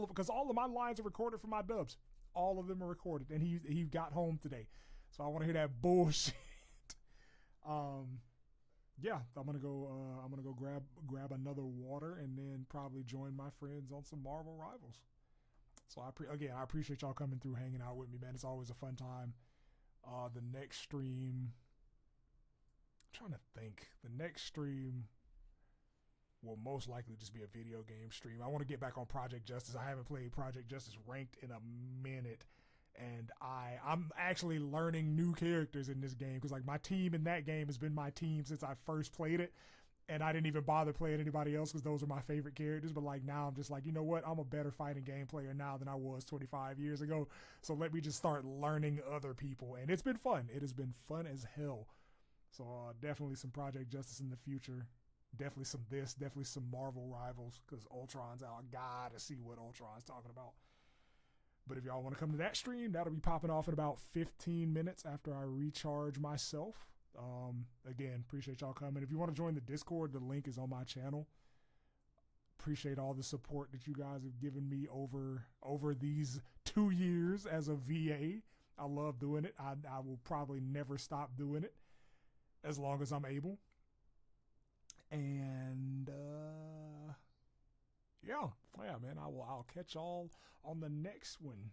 Speaker 1: because all of my lines are recorded for my dubs. All of them are recorded, and he got home today, so I want to hear that bullshit. yeah, I'm gonna go grab another water and then probably join my friends on some Marvel Rivals. So I appreciate y'all coming through, hanging out with me, man. It's always a fun time. The next stream, I'm trying to think. The next stream will most likely just be a video game stream. I want to get back on Project Justice. I haven't played Project Justice Ranked in a minute, and I'm actually learning new characters in this game because like my team in that game has been my team since I first played it. And I didn't even bother playing anybody else because those are my favorite characters. But like now I'm just like, you know what? I'm a better fighting game player now than I was 25 years ago. So let me just start learning other people. And it's been fun. It has been fun as hell. So definitely some Project Justice in the future. Definitely some this. Definitely some Marvel Rivals because Ultron's out. I gotta see what Ultron's talking about. But if y'all want to come to that stream, that'll be popping off in about 15 minutes after I recharge myself. Again, appreciate y'all coming. If you want to join the Discord, the link is on my channel. Appreciate all the support that you guys have given me over these 2 years as a VA. I love doing it. I will probably never stop doing it as long as I'm able. And yeah, man, I'll catch y'all on the next one.